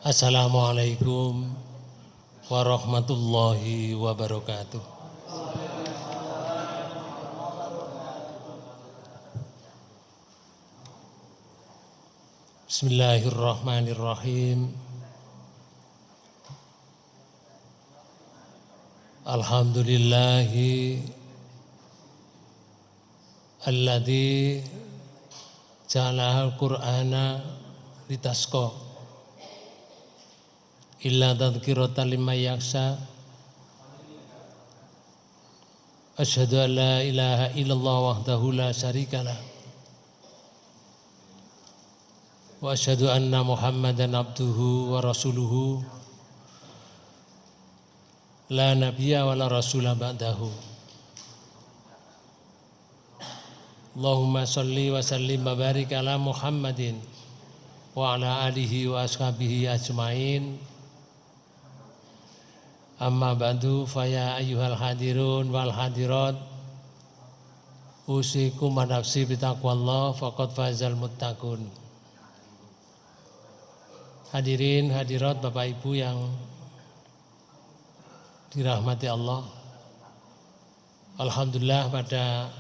Assalamualaikum warahmatullahi wabarakatuh. Bismillahirrahmanirrahim. Alhamdulillahi alladzi ja'alal qur'ana litasqa illa tadhkiratan liman yakhsha. Asyhadu an la ilaha illallah wahdahu la syarikalah wa asyhadu anna Muhammadan abduhu wa rasuluhu la nabiyya wa la rasula ba'dahu. Allahumma sholli wa sallim wa barik ala Muhammadin wa ala alihi wa ashabihi ajmain. Amma ba'du fa ya ayyuhal hadirun wal hadirat usikum wa nafsi bitaqwallah faqad fazal muttaqun. Hadirin hadirat Bapak Ibu yang dirahmati Allah. Alhamdulillah pada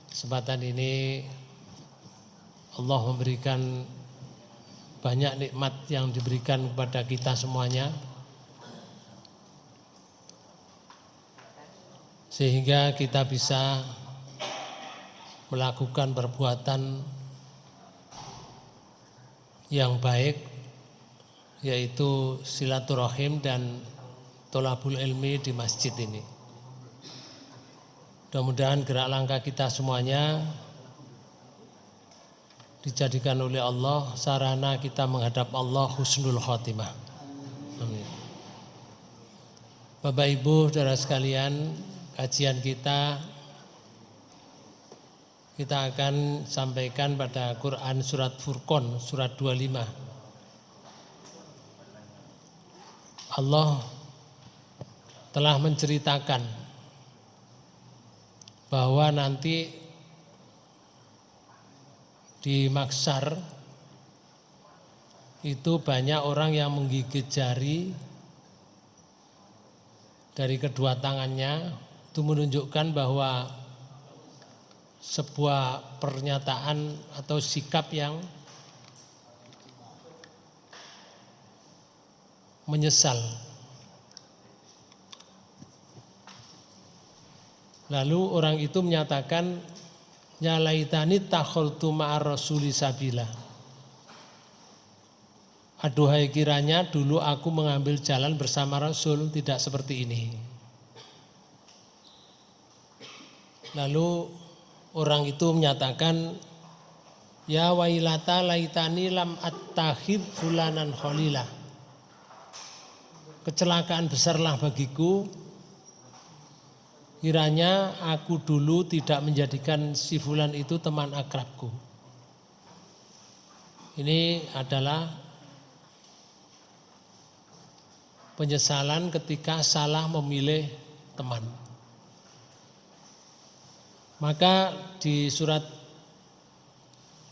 kesempatan ini Allah memberikan banyak nikmat yang diberikan kepada kita semuanya, sehingga kita bisa melakukan perbuatan yang baik, yaitu silaturahim dan tholabul ilmi di masjid ini. Mudah-mudahan gerak langkah kita semuanya dijadikan oleh Allah sarana kita menghadap Allah husnul khotimah. Amin. Bapak Ibu saudara sekalian, kajian kita akan sampaikan pada Quran surat Furqan surat 25. Allah telah menceritakan bahwa nanti di mahsyar itu banyak orang yang menggigit jari dari kedua tangannya. Itu menunjukkan bahwa sebuah pernyataan atau sikap yang menyesal. Lalu orang itu menyatakan, ya laitani takhaltu ma'ar rasuli sabila. Aduhai kiranya dulu aku mengambil jalan bersama Rasul, tidak seperti ini. Lalu orang itu menyatakan, ya wailata laitani lam attakhid fulanan khalilah. Kecelakaan besarlah bagiku, kiranya aku dulu tidak menjadikan si fulan itu teman akrabku. Ini adalah penyesalan ketika salah memilih teman. Maka di surat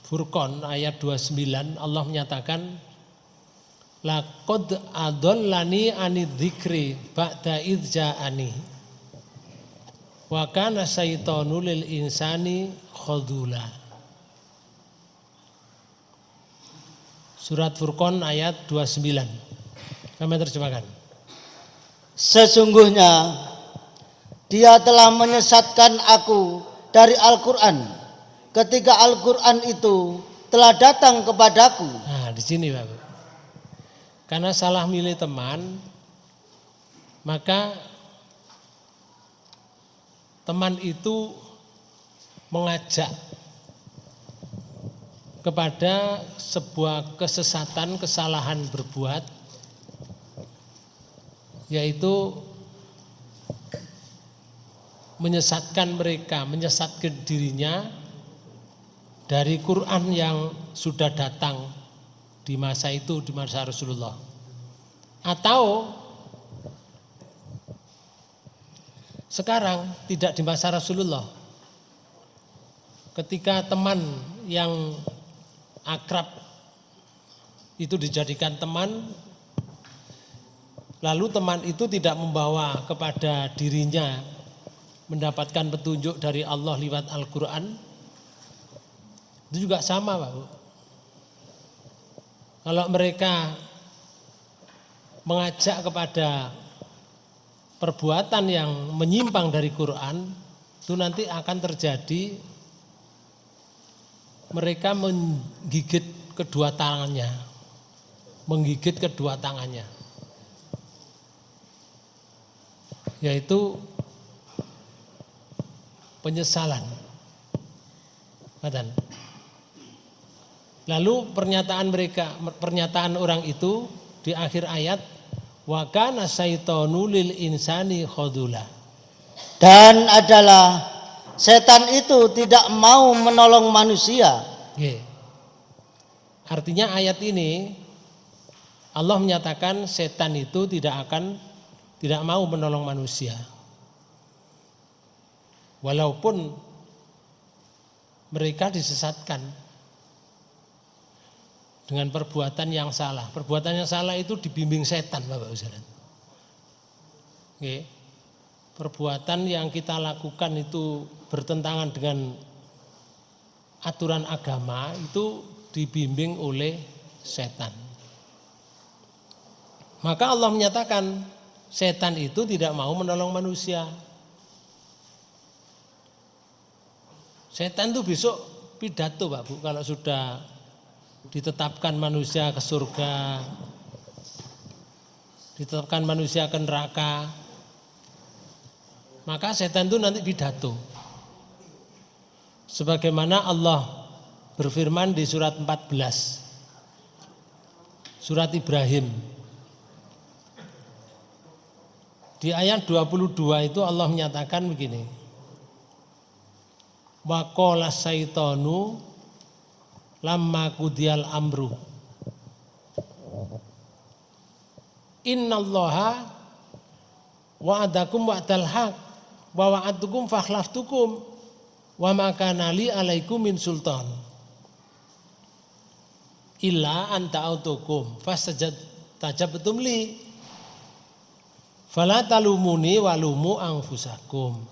Furqan ayat 29 Allah menyatakan, laqad adallani anidzikri ba'da idz ja'ani wa kana syaitanu lil insani khadula. Surat Furqan ayat 29. Kami terjemahkan. Sesungguhnya dia telah menyesatkan aku dari Al-Quran ketika Al-Quran itu telah datang kepadaku. Nah, di sini Bapak. Karena salah milih teman, maka teman itu mengajak kepada sebuah kesesatan, kesalahan berbuat, yaitu menyesatkan mereka, menyesatkan dirinya dari Quran yang sudah datang di masa itu, di masa Rasulullah. Atau sekarang tidak di masa Rasulullah, ketika teman yang akrab itu dijadikan teman, lalu teman itu tidak membawa kepada dirinya mendapatkan petunjuk dari Allah lewat Al-Quran, itu juga sama Pak Bu. Kalau mereka mengajak kepada perbuatan yang menyimpang dari Quran, itu nanti akan terjadi mereka menggigit kedua tangannya, yaitu penyesalan. Lalu pernyataan orang itu di akhir ayat, wa kana syaitanu lil insani khadula. Dan adalah setan itu tidak mau menolong manusia. Artinya ayat ini Allah menyatakan setan itu tidak mau menolong manusia. Walaupun mereka disesatkan dengan perbuatan yang salah. Perbuatan yang salah itu dibimbing setan, Bapak Ibu. Perbuatan yang kita lakukan itu bertentangan dengan aturan agama, itu dibimbing oleh setan. Maka Allah menyatakan setan itu tidak mau menolong manusia. Setan itu besok pidato Pak Bu, kalau sudah ditetapkan manusia ke surga, ditetapkan manusia ke neraka, maka setan itu nanti pidato. Sebagaimana Allah berfirman di surat 14, surat Ibrahim. Di ayat 22 itu Allah menyatakan begini, wa qala syaitanu lamma qudiyal amru innallaha wa'adakum wa'dal haq wa wa'adtukum fakhlaftukum wa ma kana li alaikum min sultan illa anta autukum fastajabtum li fala talumuni walumu anfusakum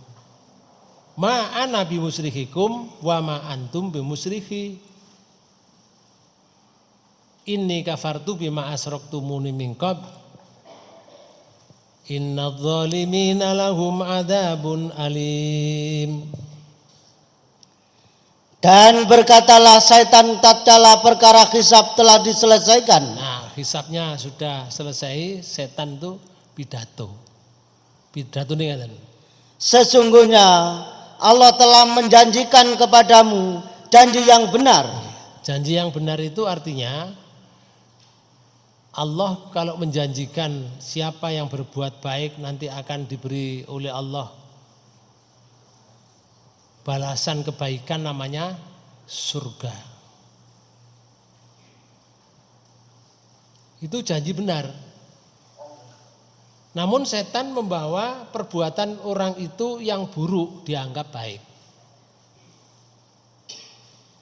ma ana bimusrihikum wa ma antum bimusrihi inni kafartu bima asraktumuni min qabl innadz zalimina lahum adzabun alim. Dan berkatalah setan tatkala perkara hisab telah diselesaikan. Nah, hisabnya sudah selesai, setan itu pidato nih kan. Sesungguhnya Allah telah menjanjikan kepadamu janji yang benar. Janji yang benar itu artinya Allah kalau menjanjikan siapa yang berbuat baik nanti akan diberi oleh Allah balasan kebaikan, namanya surga. Itu janji benar. Namun setan membawa perbuatan orang itu yang buruk dianggap baik.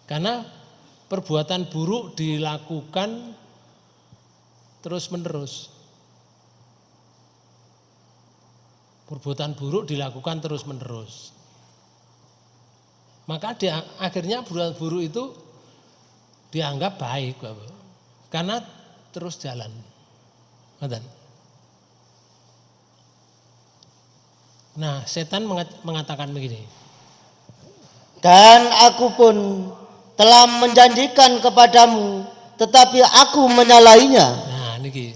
Karena perbuatan buruk dilakukan terus menerus. Perbuatan buruk dilakukan terus menerus. Maka akhirnya perbuatan buruk itu dianggap baik, Bapak. Karena terus jalan. Nah, setan mengatakan begini. Dan aku pun telah menjanjikan kepadamu, tetapi aku menyalahinya. Nah, niki.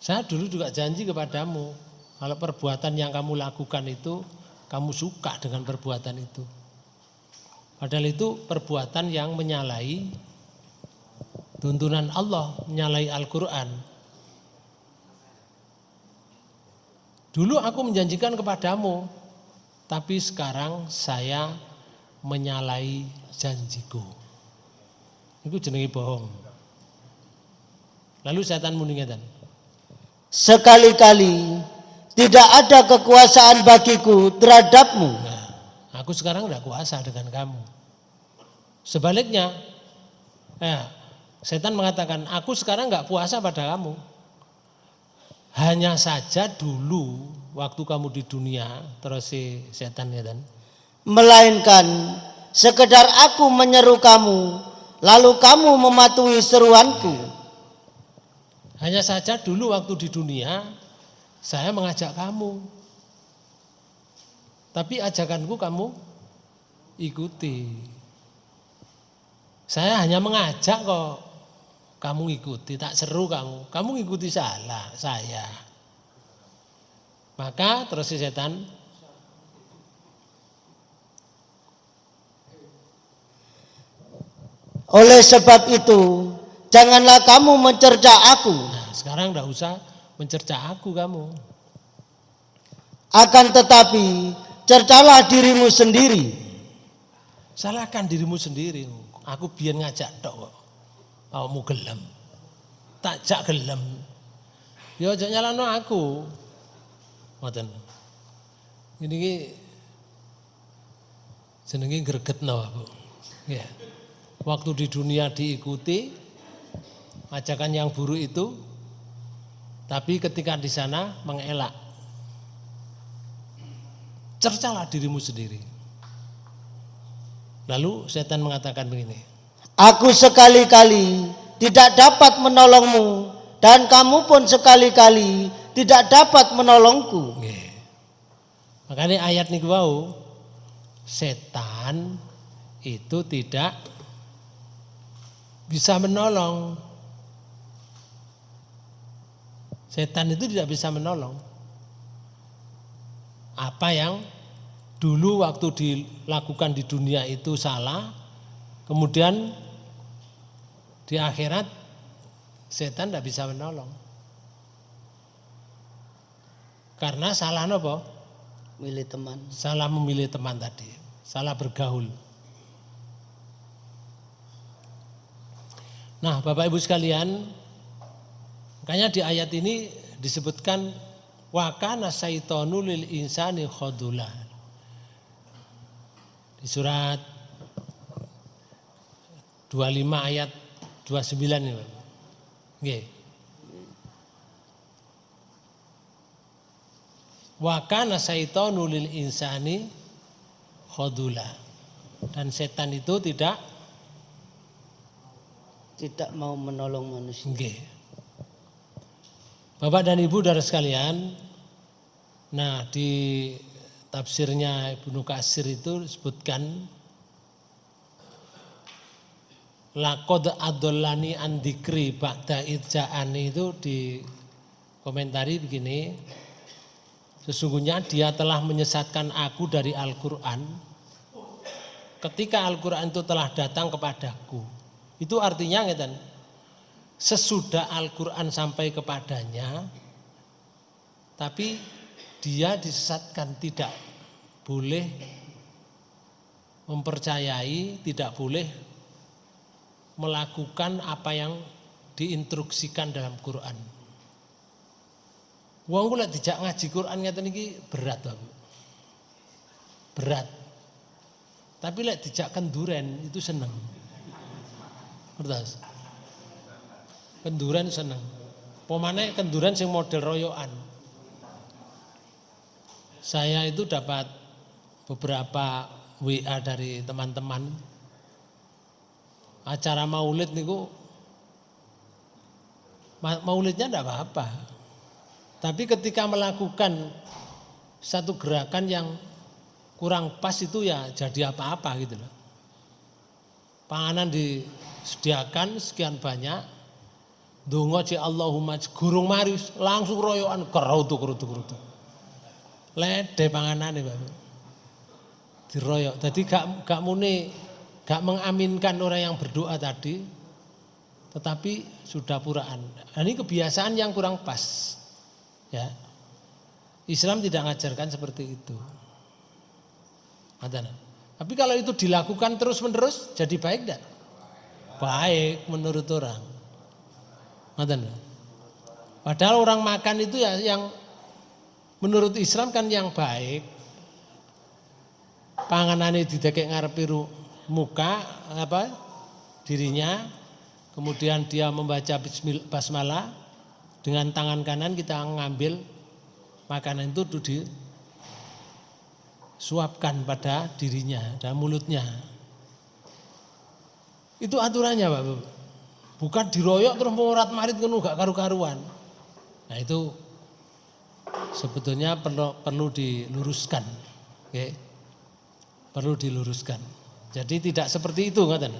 Saya dulu juga janji kepadamu, kalau perbuatan yang kamu lakukan itu, kamu suka dengan perbuatan itu. Padahal itu perbuatan yang menyalahi tuntunan Allah, menyalahi Al-Quran. Dulu aku menjanjikan kepadamu, tapi sekarang saya menyalahi janjiku. Itu jenenge bohong. Lalu setan muni ngeten. Sekali-kali tidak ada kekuasaan bagiku terhadapmu. Aku sekarang tidak kuasa dengan kamu. Sebaliknya, setan mengatakan, aku sekarang nggak puasa pada kamu. Hanya saja dulu waktu kamu di dunia, terus si setan ya kan. Melainkan sekedar aku menyeru kamu, lalu kamu mematuhi seruanku. Hanya saja dulu waktu di dunia, saya mengajak kamu. Tapi ajakanku kamu ikuti. Saya hanya mengajak kok. Kamu ikuti, tak seru kamu. Kamu ikuti saya. Maka terus si setan, oleh sebab itu, janganlah kamu mencerca aku. nah sekarang tidak usah mencerca aku kamu. Akan tetapi, cercalah dirimu sendiri. Salahkan dirimu sendiri. Aku biar ngajak tok kok. Kamu gelem. Tak jak gelem. Ya aja nyalano aku. Ngoten. Ini ki jenenge gregetno aku. Ya. Waktu di dunia diikuti ajakan yang buruk itu, tapi ketika di sana mengelak. Cercalah dirimu sendiri. Lalu setan mengatakan begini, Aku sekali-kali tidak dapat menolongmu, dan kamu pun sekali-kali tidak dapat menolongku. nggih. Makanya ayat niku wau, setan itu tidak bisa menolong. Setan itu tidak bisa menolong. Apa yang dulu waktu dilakukan di dunia itu salah, kemudian di akhirat setan tidak bisa menolong. Karena salah apa? Milih teman. Salah memilih teman tadi, salah bergaul. Nah, Bapak Ibu sekalian, makanya di ayat ini disebutkan wa kana syaitanu lil insani khadula. Di surat 25 ayat 29 ini. Nggih. Wa kana syaitanu lil insani khadula. Dan setan itu tidak mau menolong manusia. nggih. Bapak dan Ibu saudara sekalian, nah di tafsirnya Ibnu Katsir itu disebutkan laqad adallani an dzikri ba'da idja'ani, itu di komentari begini, sesungguhnya dia telah menyesatkan aku dari Al-Qur'an ketika Al-Qur'an itu telah datang kepadaku. Itu artinya ngeten, sesudah Al-Qur'an sampai kepadanya tapi dia disesatkan, tidak boleh mempercayai, tidak boleh melakukan apa yang diinstruksikan dalam Quran. Wong kula dijak ngaji Quran ngeten iki berat, Bapak. Berat. Tapi lek dijak kenduren itu seneng. Ngertos? Kenduren seneng. Pomane kenduren sing model royokan. Saya itu dapat beberapa WA dari teman-teman. Acara maulid niku, maulidnya enggak apa-apa. Tapi ketika melakukan satu gerakan yang kurang pas itu ya jadi apa-apa gitu loh. Panganan disediakan sekian banyak, donga ci Allahumma gurung maris langsung royokan kerutu. Lede panganane, Bapak. Diroyok. Jadi gak muni, gak mengaminkan orang yang berdoa tadi, tetapi sudah puraan. Nah, ini kebiasaan yang kurang pas. Ya. Islam tidak mengajarkan seperti itu. Tapi kalau itu dilakukan terus-menerus jadi baik enggak? Baik menurut orang. Padahal orang makan itu ya yang menurut Islam kan yang baik. panganane didekek ngarepe muka dirinya, kemudian dia membaca basmalah, dengan tangan kanan kita ngambil makanan itu disuapkan pada dirinya dan mulutnya. Itu aturannya Pak Bu. Bukan diroyok terus morat marit ngono gak karu-karuan. Nah itu sebetulnya perlu diluruskan. Okay. Perlu diluruskan. Jadi tidak seperti itu ngaten.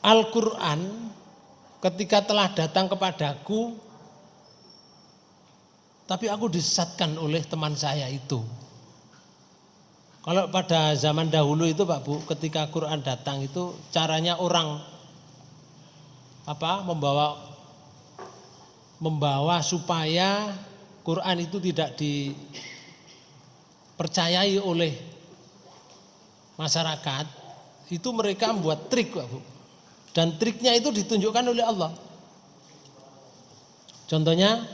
Al-Qur'an ketika telah datang kepadaku, tapi aku disesatkan oleh teman saya itu. Kalau pada zaman dahulu itu Pak Bu, ketika Quran datang itu caranya orang membawa supaya Quran itu tidak dipercayai oleh masyarakat, itu mereka membuat trik Pak Bu. Dan triknya itu ditunjukkan oleh Allah. Contohnya,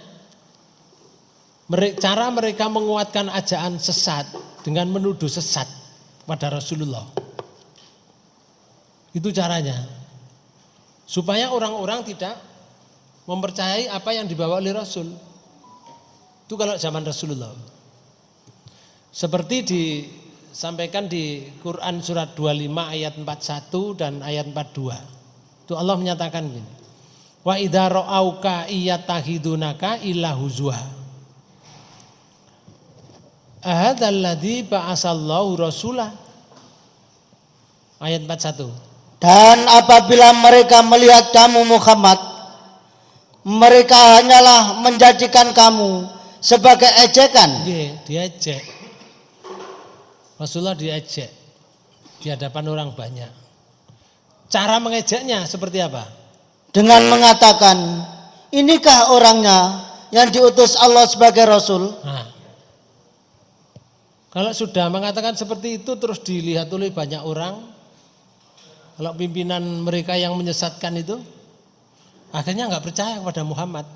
cara mereka menguatkan ajakan sesat dengan menuduh sesat pada Rasulullah. Itu caranya. Supaya orang-orang tidak mempercayai apa yang dibawa oleh Rasul. Itu kalau zaman Rasulullah. Seperti disampaikan di Quran surat 25 ayat 41 dan ayat 42. Itu Allah menyatakan gini. Wa idza ra'auka iyatahidunaka illa huzwa. Ahadzal ladzi ba'asallahu rasulah. Ayat 41. Dan apabila mereka melihat kamu Muhammad, mereka hanyalah menjadikan kamu sebagai ejekan. Diejek. Rasulullah diejek di hadapan orang banyak. Cara mengejeknya seperti apa? Dengan mengatakan, inikah orangnya yang diutus Allah sebagai Rasul? Nah, kalau sudah mengatakan seperti itu terus dilihat oleh banyak orang, kalau pimpinan mereka yang menyesatkan itu, akhirnya nggak percaya kepada Muhammad,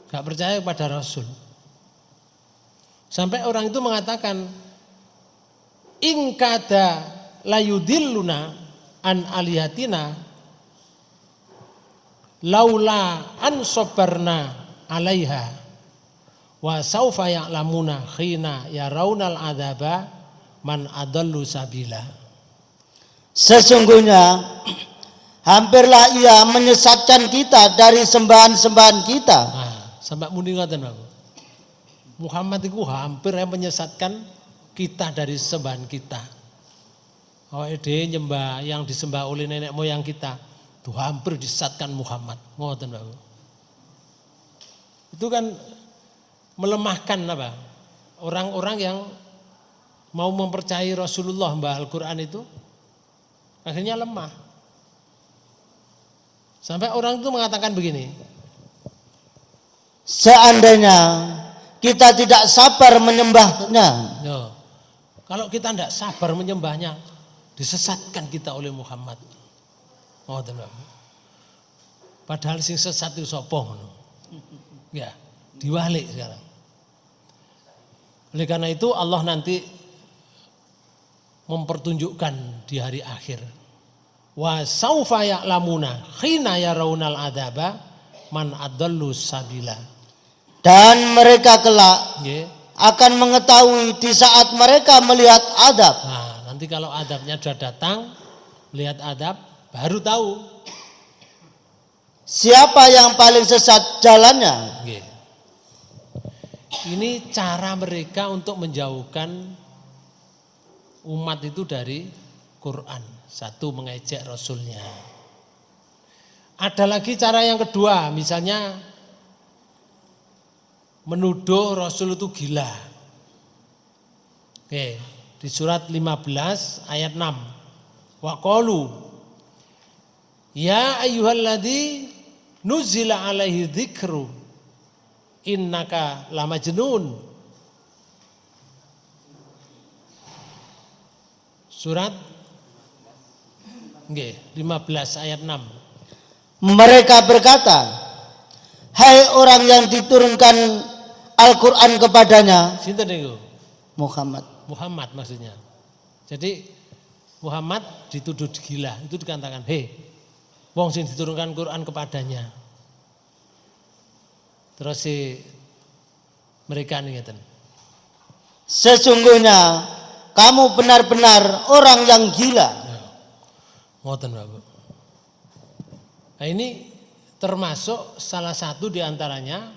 nggak percaya kepada Rasul. Sampai orang itu mengatakan, ingkada layudilluna an alihatina laula an sabarna alaiha wa saufa ya'lamuna khina yaraunal adzaba man adallu sabila. Sesungguhnya hampirlah ia menyesatkan kita dari sembahan-sembahan kita. Nah, sampai muni ngoten aku. Muhammad itu hampir menyesatkan kita dari sembahan kita. Awake nyembah yang disembah oleh nenek moyang kita, itu hampir disesatkan Muhammad. Ngoten Pak. Itu kan melemahkan apa? Orang-orang yang mau mempercayai Rasulullah mbah Al-Qur'an itu akhirnya lemah. Sampai orang itu mengatakan begini. Seandainya kita tidak sabar menyembahnya. No. Kalau kita tidak sabar menyembahnya, disesatkan kita oleh Muhammad. Oh, padahal sing sesat itu sapa? Ya, diwalik sekarang. Oleh karena itu Allah nanti mempertunjukkan di hari akhir. Wa saufa ya'lamuna khina yaraunal adzaba man adallu sabila. Dan mereka kelak akan mengetahui di saat mereka melihat adab. Nah, nanti kalau adabnya sudah datang, lihat adab, baru tahu siapa yang paling sesat jalannya. Ini cara mereka untuk menjauhkan umat itu dari Quran. Satu, mengejek Rasulnya. Ada lagi cara yang kedua, misalnya menuduh Rasul itu gila. Oke, di surat 15 ayat 6. Wa qalu ya ayyuhalladzi nuzila alaihi dzikru innaka lamajnun. Surat 15 ayat 6. Mereka berkata, hai orang yang diturunkan Al-Quran kepadanya. Sinten niku? Muhammad. Muhammad maksudnya. Jadi Muhammad dituduh gila, itu dikatakan, hei, wong sing diturunkan Quran kepadanya. Terus si mereka nih ngeten. Sesungguhnya kamu benar-benar orang yang gila. Ngoten Bapak. Nah ini termasuk salah satu diantaranya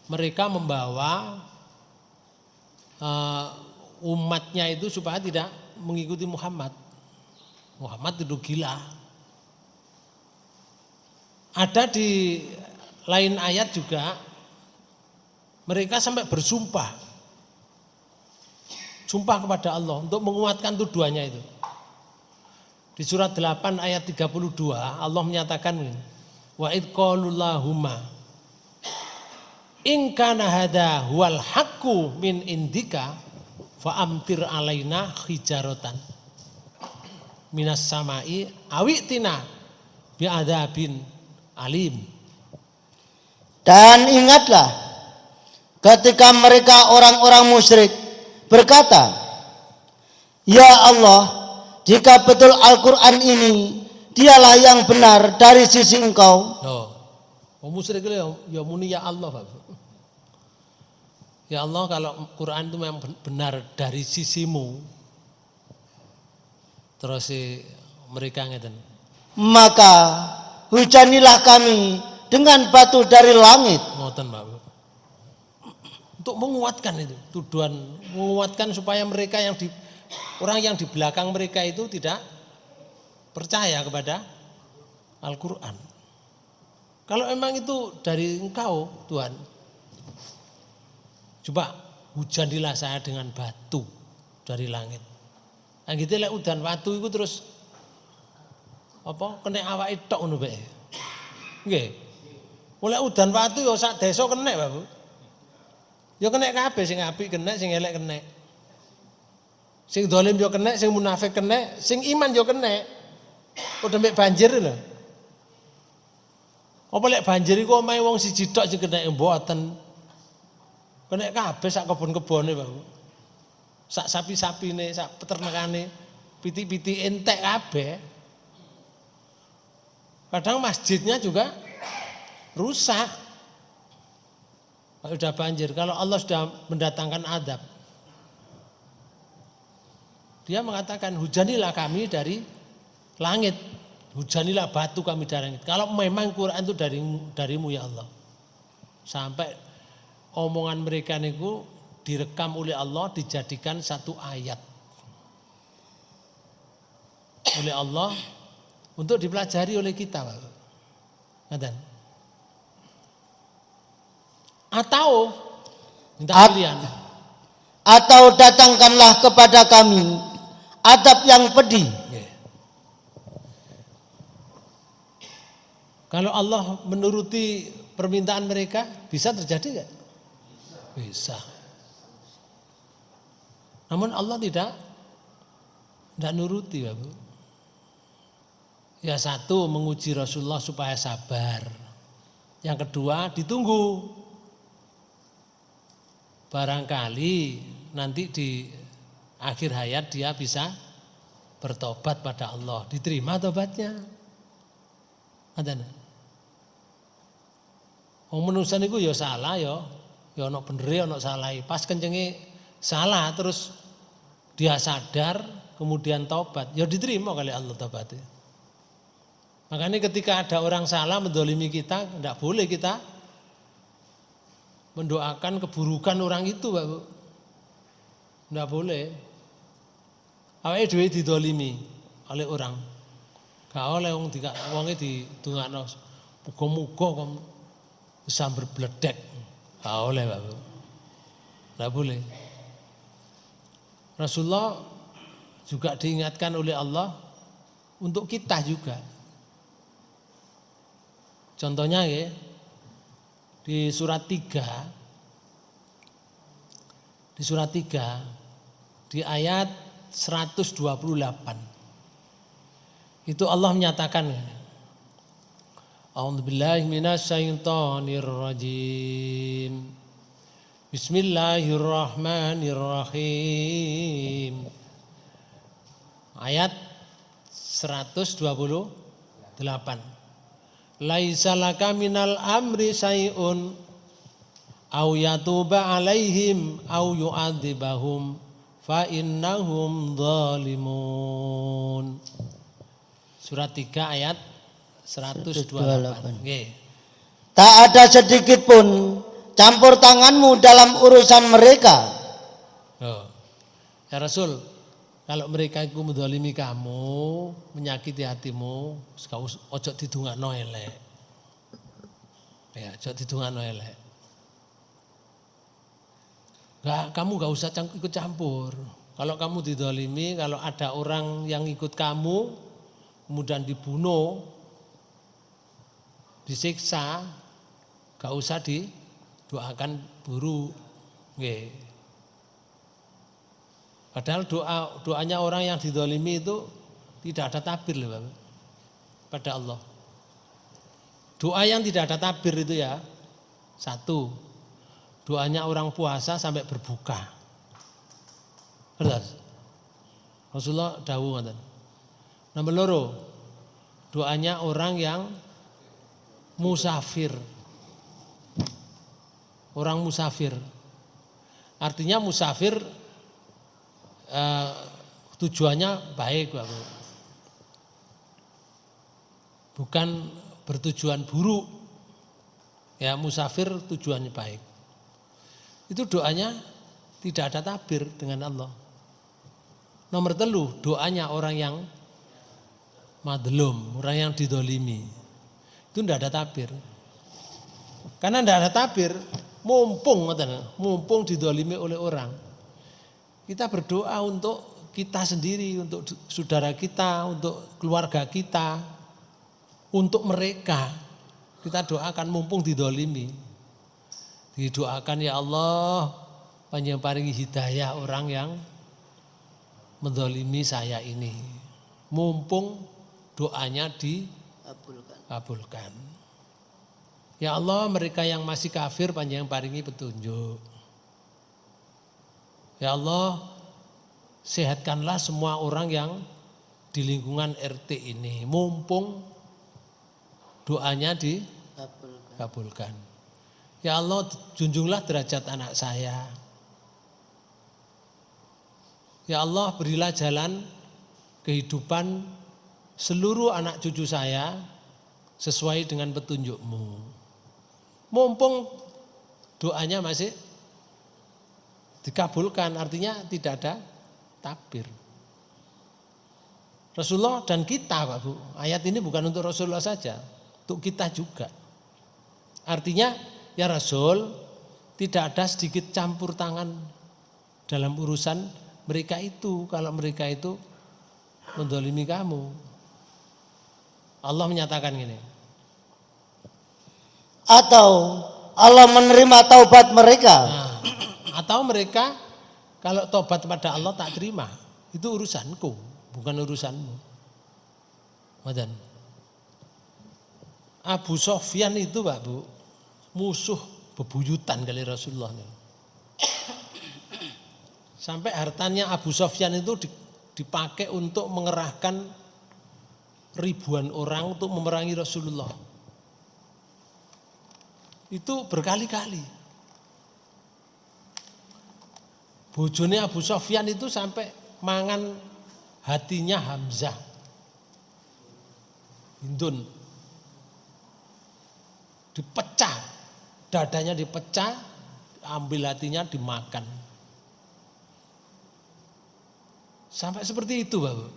mereka membawa umatnya itu supaya tidak mengikuti Muhammad. Muhammad itu gila. Ada di lain ayat juga mereka sampai bersumpah. Sumpah kepada Allah untuk menguatkan tuduhannya itu. Di surat 8 ayat 32 Allah menyatakan ini, wa id qalulahumma in kana hadza huwal haqqu min indika fa amtir alaina hijaratan minas samai awitina bi adzabin alim. Dan ingatlah ketika mereka orang-orang musyrik berkata, ya Allah, jika betul Al-Quran ini dialah yang benar dari sisi engkau. Oh, musyrik itu ya muni ya Allah Pak. Ya Allah, kalau Quran itu memang benar dari sisimu. Terus mereka ngeten, maka hujanilah kami dengan batu dari langit. ngoten Pak. Untuk menguatkan itu tuduhan, menguatkan supaya mereka orang yang di belakang mereka itu tidak percaya kepada Al-Quran. Kalau emang itu dari engkau Tuhan, coba hujanilah saya dengan batu dari langit. Nah gitu lek udan batu itu terus apa kena awake tok ngono bae. Nggih. Oleh udan batu ya sak desa kena, Bapak. Ya kena kabeh, sing apik kena, sing elek kena. Sing dolim yo kena, sing munafik kena, sing iman yo kena. Padha mek banjir lho. Apa lek banjir iku omahe wong siji tok sing kena mboten. Kena kabeh sak kebon-kebone, Bapak. Sak sapi-sapine, sak peternakane, pitik-pitik entek kabeh. Kadang masjidnya juga rusak. Kalau sudah banjir, kalau Allah sudah mendatangkan adab, dia mengatakan hujanilah kami dari langit, hujanilah batu kami dari langit. Kalau memang Quran itu darimu ya Allah. Sampai omongan mereka niku direkam oleh Allah, dijadikan satu ayat oleh Allah untuk dipelajari oleh kita. Ngaten. Atau minta pilihan. Atau datangkanlah kepada kami adab yang pedih. Kalau Allah menuruti permintaan mereka, bisa terjadi enggak? Bisa. Namun Allah tidak nuruti, Bapak. Ya satu, menguji Rasulullah supaya sabar. Yang kedua, ditunggu. Barangkali nanti di akhir hayat dia bisa bertobat pada Allah, diterima tobatnya. Ada. Wong manusa niku ya salah ya ana benere ana salahe. Pas kencenge salah terus dia sadar kemudian tobat, ya diterima kali Allah tobatnya. Makanya ketika ada orang salah mendolimi kita, tidak boleh kita mendoakan keburukan orang itu, Bapak. Tidak boleh. Awake dhewe didolimi oleh orang. Gak oleh wonge didongakno muga-muga kok sambar bledek. Gak oleh, Bapak. Tidak boleh. Rasulullah juga diingatkan oleh Allah untuk kita juga. Contohnya ya, di surat 3 di ayat 128 itu Allah menyatakan, A'udzubillahi minasyaitonir rajim. Bismillahirrahmanirrahim. Ayat 128. Laisa laka minal amri syai'un au yatuba alaihim au yu'adzibahum fa innahum zalimun. Surat 3 ayat 128. Nggih. Tak ada sedikit pun campur tanganmu dalam urusan mereka. Oh. Ya Rasul, kalau mereka itu menzalimi kamu, menyakiti hatimu, ojo didongakno elek. Ya, ojo didongakno elek. Kamu gak usah ikut campur. Kalau kamu dizalimi, kalau ada orang yang ikut kamu, kemudian dibunuh, disiksa, gak usah didoakan buruk. Nggih. Padahal doanya orang yang dizalimi itu tidak ada tabir loh Bapak, pada Allah. Doa yang tidak ada tabir itu ya, satu, doanya orang puasa sampai berbuka. Terus Rasulullah dawuh ngoten. Nomor loro, doanya orang yang musafir. Orang musafir. Artinya musafir tujuannya baik Bapak. Bukan bertujuan buruk. Ya, musafir tujuannya baik. Itu doanya tidak ada tabir dengan Allah. Nomor telu, doanya orang yang madlum, orang yang didolimi. Itu tidak ada tabir. Karena tidak ada tabir, mumpung didolimi oleh orang. Kita berdoa untuk kita sendiri, untuk saudara kita, untuk keluarga kita, untuk mereka. Kita doakan mumpung didolimi. Didoakan ya Allah, panjang paringi hidayah orang yang mendolimi saya ini. Mumpung doanya dikabulkan. Ya Allah, mereka yang masih kafir panjang paringi petunjuk. Ya Allah, sehatkanlah semua orang yang di lingkungan RT ini. Mumpung doanya dikabulkan. Ya Allah, junjunglah derajat anak saya. Ya Allah, berilah jalan kehidupan seluruh anak cucu saya sesuai dengan petunjuk-Mu. Mumpung doanya masih dikabulkan, artinya tidak ada tabir. Rasulullah dan kita Pak Bu, ayat ini bukan untuk Rasulullah saja, untuk kita juga. Artinya ya Rasul, tidak ada sedikit campur tangan dalam urusan mereka itu, kalau mereka itu mendolimi kamu. Allah menyatakan gini. Atau Allah menerima taubat mereka. Nah, atau mereka kalau tobat kepada Allah tak terima, itu urusanku, bukan urusanmu. Madan. Abu Sofyan itu Pak Bu, musuh bebuyutan kali Rasulullah. Sampai hartanya Abu Sofyan itu dipakai untuk mengerahkan ribuan orang untuk memerangi Rasulullah. Itu berkali-kali. Bojone Abu Sofyan itu sampai mangan hatinya Hamzah. Hindun. Dipecah, dadanya dipecah, ambil hatinya dimakan. Sampai seperti itu Bapak.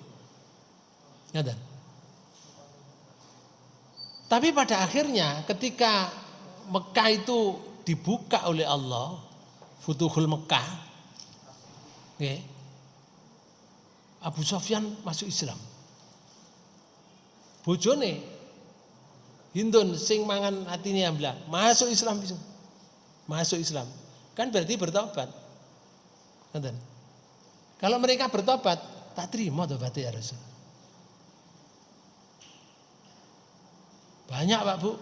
Ngerti? Tapi pada akhirnya ketika Mekah itu dibuka oleh Allah, Futuhul Mekah, okay, Abu Sofyan masuk Islam. Bojone Hindun sing mangan atine amlah, masuk Islam bisa. Masuk Islam. Kan berarti bertobat. Ngerti? Kalau mereka bertobat, tak terima tobatnya ya Rasul. Banyak Pak Bu,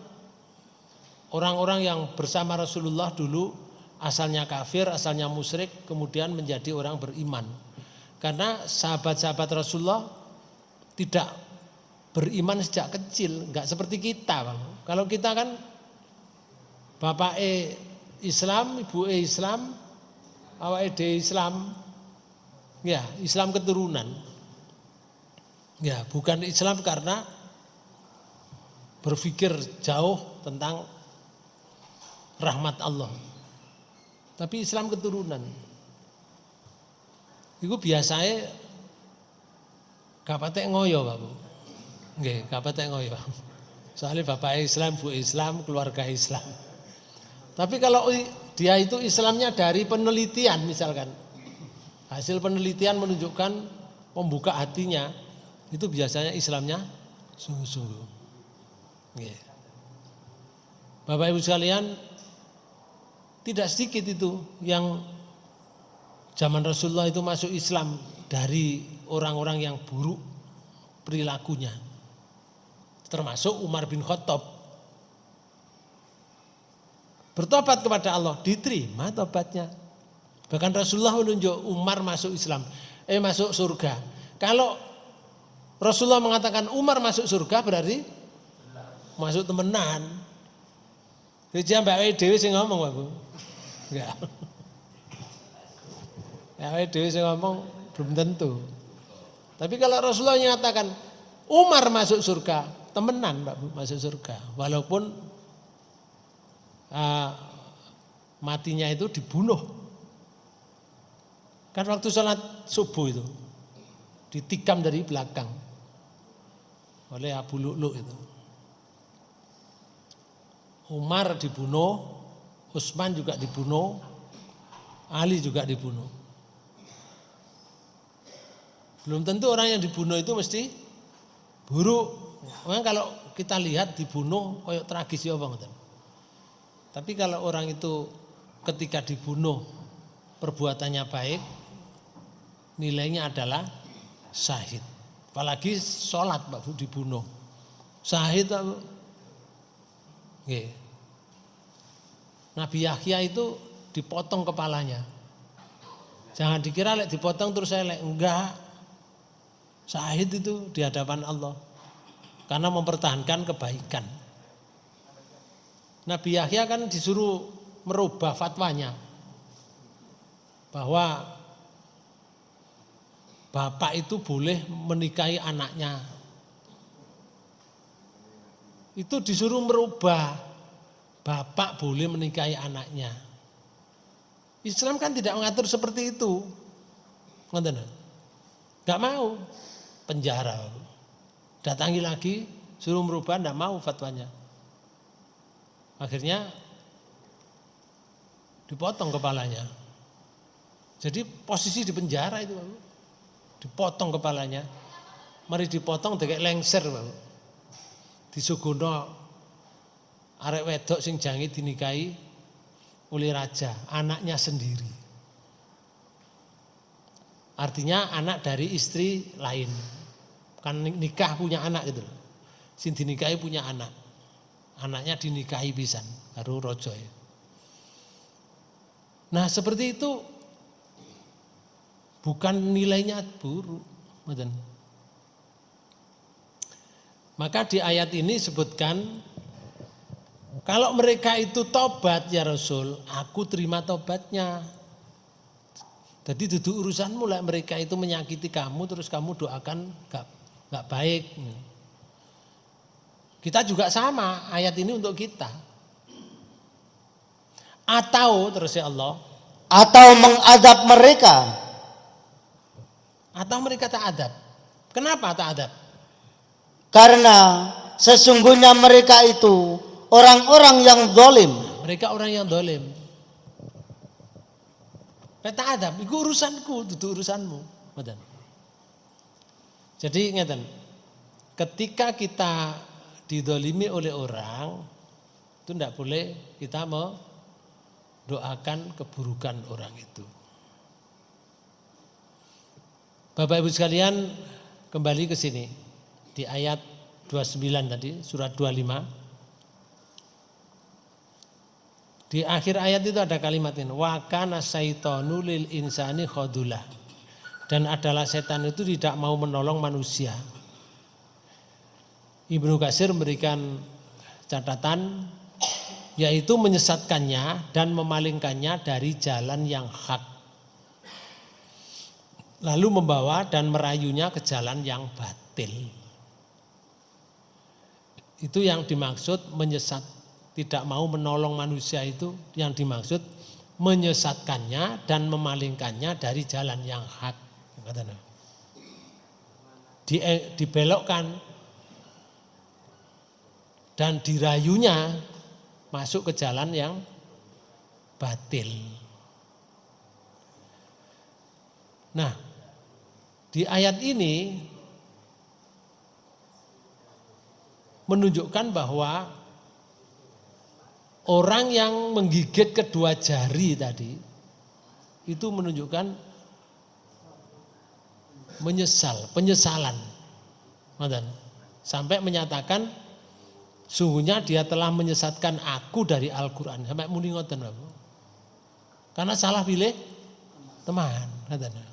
orang-orang yang bersama Rasulullah dulu asalnya kafir, asalnya musyrik, kemudian menjadi orang beriman. Karena sahabat-sahabat Rasulullah tidak beriman sejak kecil, enggak seperti kita, Bang. Kalau kita kan bapak Islam, ibu Islam, awake dhewe Islam. Ya, Islam keturunan. Ya, bukan Islam karena berpikir jauh tentang rahmat Allah. Tapi Islam keturunan. Iku biasanya gak patek ngoyo, Pak Bu. Nggih, gak patek ngoyo. Soalnya bapak Islam, bu Islam, keluarga Islam. Tapi kalau dia itu Islamnya dari penelitian misalkan. Hasil penelitian menunjukkan membuka hatinya, itu biasanya Islamnya sungguh-sungguh. Nggih. Bapak Ibu sekalian, tidak sedikit itu yang zaman Rasulullah itu masuk Islam dari orang-orang yang buruk perilakunya. Termasuk Umar bin Khattab. Bertobat kepada Allah, diterima tobatnya. Bahkan Rasulullah menunjuk Umar masuk Islam, masuk surga. Kalau Rasulullah mengatakan Umar masuk surga berarti masuk temenan. Jadi Mbak Dewi sing ngomong, Pak Bu. Enggak. Mbak Dewi sing ngomong belum tentu. Tapi kalau Rasulullah menyatakan Umar masuk surga, temenan Pak Bu masuk surga. Walaupun matinya itu dibunuh. Kan waktu sholat subuh itu ditikam dari belakang oleh Abu Lu'lu' itu. Umar dibunuh, Utsman juga dibunuh, Ali juga dibunuh. Belum tentu orang yang dibunuh itu mesti buruk. Memang kalau kita lihat dibunuh kayak tragis ya Bang. Tapi kalau orang itu ketika dibunuh perbuatannya baik, nilainya adalah syahid. Apalagi sholat Pak Bu dibunuh. Syahid Pak Bu. Nabi Yahya itu dipotong kepalanya. Jangan dikira lek dipotong terus elek, enggak. Syahid itu di hadapan Allah. Karena mempertahankan kebaikan. Nabi Yahya kan disuruh merubah fatwanya. Bahwa bapak itu boleh menikahi anaknya. Itu disuruh merubah, bapak boleh menikahi anaknya. Islam kan tidak mengatur seperti itu. Enggak mau, penjara. Datangi lagi, suruh merubah, enggak mau fatwanya. Akhirnya dipotong kepalanya. Jadi posisi di penjara itu, dipotong kepalanya. Mari dipotong kayak lengser, Pak. Disuguhno arek wedok sing jange dinikahi oleh raja, anaknya sendiri. Artinya anak dari istri lain. Kan nikah punya anak gitu. Sing dinikahi punya anak. Anaknya dinikahi pisan karo raja. Nah, seperti itu bukan nilainya buruk, ngoten. Maka di ayat ini sebutkan kalau mereka itu tobat ya Rasul, aku terima tobatnya. Jadi duduk urusanmu lah mereka itu menyakiti kamu terus kamu doakan gak baik. Kita juga sama, ayat ini untuk kita. Atau terus ya Allah, atau mengadab mereka. Atau mereka tak adab. Kenapa tak adab? Karena sesungguhnya mereka itu orang-orang yang zalim. Mereka orang yang zalim. Tak adab, itu urusanku, itu urusanmu. Jadi ngeten, ketika kita didolimi oleh orang, itu tidak boleh kita mendoakan keburukan orang itu. Bapak Ibu sekalian, kembali ke sini. Di ayat 29 tadi, surat 25. Di akhir ayat itu ada kalimat ini, wa kana syaitanu lil insani khadulah. Dan adalah setan itu tidak mau menolong manusia. Ibnu Katsir memberikan catatan, yaitu menyesatkannya dan memalingkannya dari jalan yang hak. Lalu membawa dan merayunya ke jalan yang batil. Itu yang dimaksud menyesat. Tidak mau menolong manusia itu yang dimaksud menyesatkannya dan memalingkannya dari jalan yang hak. Dibelokkan dan dirayunya masuk ke jalan yang batil. Nah, di ayat ini menunjukkan bahwa orang yang menggigit kedua jari tadi itu menunjukkan penyesalan. Sampai menyatakan sungguhnya dia telah menyesatkan aku dari Al-Qur'an. Sampai muni ngoten, Bapak. Karena salah pilih teman, katanya.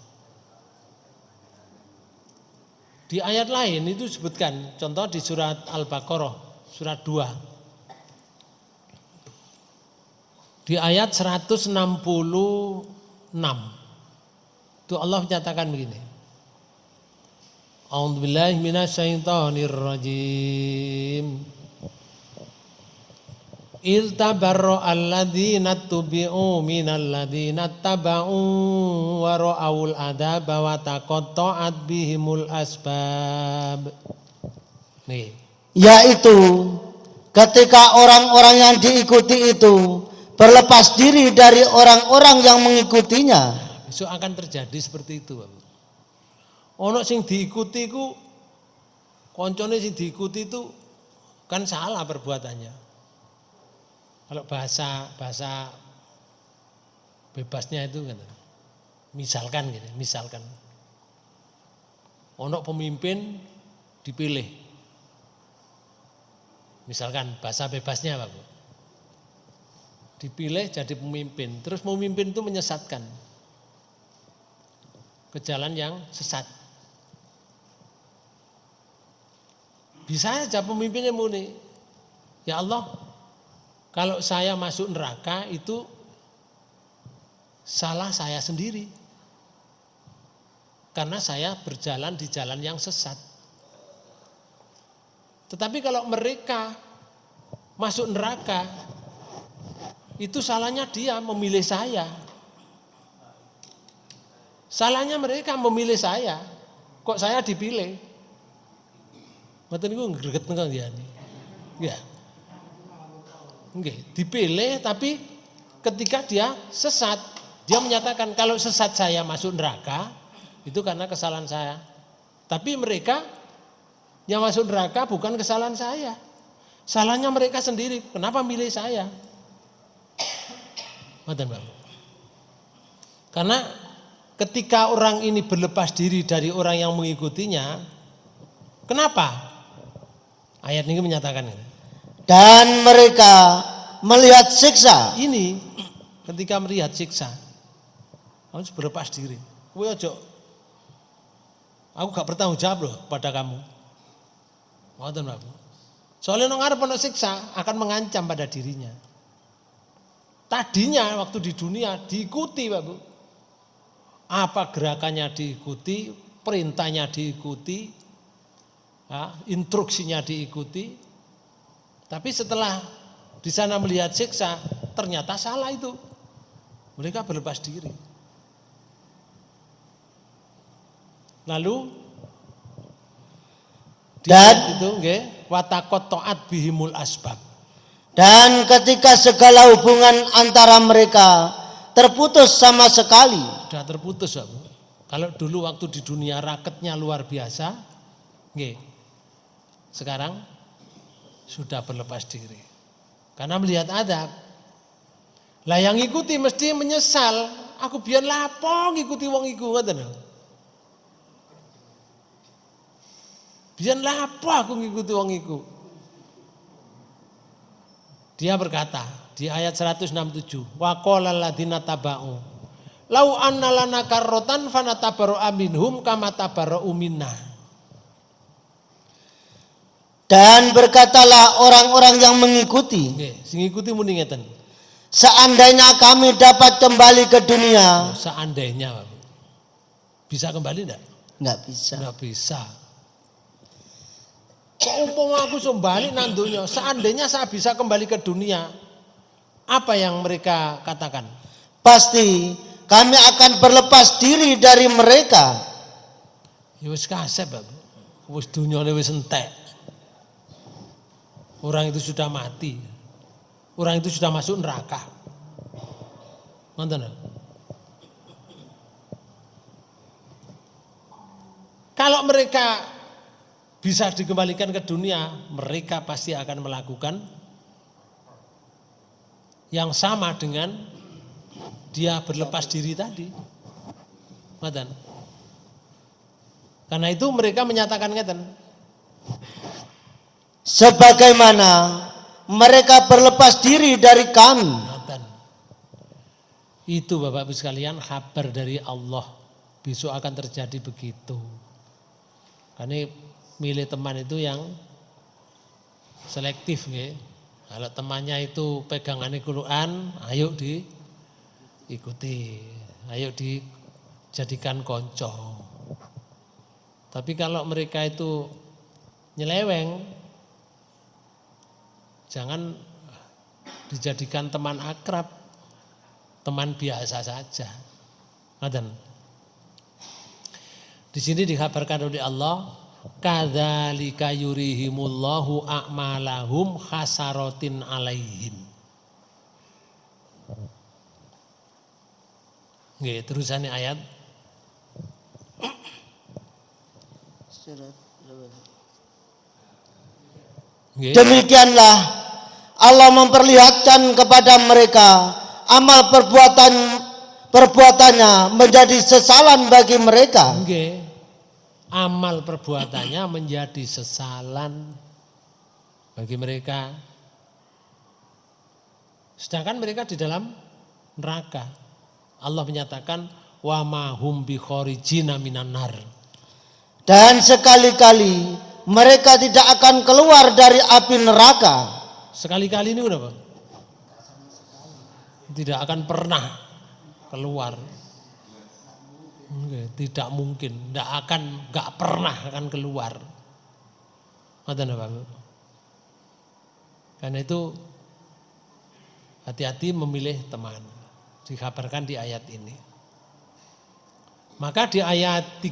Di ayat lain itu disebutkan, contoh di surat Al-Baqarah, surat 2. Di ayat 166 itu Allah menyatakan begini. A'udzubillahi minasyaitonirrajim. Il tabarra alladzina tubi'u minal ladzina taba'u wa ra'awul adaba wa taqatta'at bihimul asbab. Nih, yaitu ketika orang-orang yang diikuti itu berlepas diri dari orang-orang yang mengikutinya. Besok akan terjadi seperti itu, Bapak. Ono sing diikuti ku koncone sing diikuti itu kan salah perbuatannya. Kalau bahasa bebasnya itu kan, misalkan ono pemimpin dipilih. Misalkan bahasa bebasnya, Bapak. Dipilih jadi pemimpin, terus pemimpin itu menyesatkan ke jalan yang sesat. Bisa saja pemimpinnya muni, ya Allah, kalau saya masuk neraka itu salah saya sendiri, karena saya berjalan di jalan yang sesat. Tetapi kalau mereka masuk neraka, itu salahnya dia memilih saya. Salahnya mereka memilih saya. Kok saya dipilih? Mboten niku greget nang ngene. Ya. Nggih, dipilih tapi ketika dia sesat, dia menyatakan kalau sesat saya masuk neraka, itu karena kesalahan saya. Tapi mereka yang masuk neraka bukan kesalahan saya. Salahnya mereka sendiri. Kenapa milih saya? Karena ketika orang ini berlepas diri dari orang yang mengikutinya, kenapa? Ayat ini menyatakan ini. Dan mereka melihat siksa. Ini ketika melihat siksa, harus berlepas diri. Kowe ojo, aku gak bertanggung jawab loh pada kamu. Ngoten Bapak. Soalnya nang ngarep ana siksa akan mengancam pada dirinya. Tadinya waktu di dunia diikuti, Bapak. Apa gerakannya diikuti, perintahnya diikuti, ya, instruksinya diikuti. Tapi setelah di sana melihat siksa, ternyata salah itu. Mereka berlepas diri. Lalu dan itu nggih watakot taat bihimul asbab. Dan ketika segala hubungan antara mereka terputus sama sekali. Sudah terputus, Bapak. Kalau dulu waktu di dunia raketnya luar biasa, nggih. Sekarang sudah berlepas diri. Karena melihat adab. Lah yang ngikuti mesti menyesal, aku biyen lapo ngikuti wong iku ngoten lho. Biyen lapo aku ngikuti wong iku. Dia berkata, di ayat 167. Wa qala alladziina taba'u lau anna lana karrotan fanatabarra'a minhum kama tabarra'u minna. Dan berkatalah orang-orang yang mengikuti, Nggih, sing ngikuti muni ngeten. seandainya kami dapat kembali ke dunia, Seandainya bisa kembali enggak? nggak bisa. Enggak bisa. Kok umpama aku balik nang donya, seandainya saya bisa kembali ke dunia, apa yang mereka katakan? Pasti kami akan berlepas diri dari mereka. Ya wis kasep, wis dunyane wis entek. Orang itu sudah mati. Orang itu sudah masuk neraka. Ngoten. Kalau mereka bisa dikembalikan ke dunia, mereka pasti akan melakukan yang sama dengan dia berlepas diri tadi. Ngoten. Karena itu mereka menyatakan ngeten. Sebagaimana mereka berlepas diri dari kami. Ngoten. Itu Bapak Ibu sekalian kabar dari Allah. Besok akan terjadi begitu. Karena milih teman itu yang selektif nggih. Kalau temannya itu pegangannya Quran, ayo diikuti. Ayo dijadikan konco. Tapi kalau mereka itu nyeleweng, jangan dijadikan teman akrab, teman biasa saja. Ngoten. Di sini dikabarkan oleh Allah, kadzalika yurihimullahu a'malahum khasaratin alaihim. Nggih, terusannya ayat. Nggih. Demikianlah Allah memperlihatkan kepada mereka amal perbuatannya menjadi sesalan bagi mereka. Nggih. Amal perbuatannya menjadi sesalan bagi mereka. Sedangkan mereka di dalam neraka. Allah menyatakan wa ma hum bi khorijina minan nar. Dan sekali-kali mereka tidak akan keluar dari api neraka. Sekali-kali ini udah Pak? Tidak akan pernah keluar. Tidak mungkin, nggak pernah akan keluar. Ngoten Pak. Karena itu hati-hati memilih teman. Dikabarkan di ayat ini. Maka di ayat 30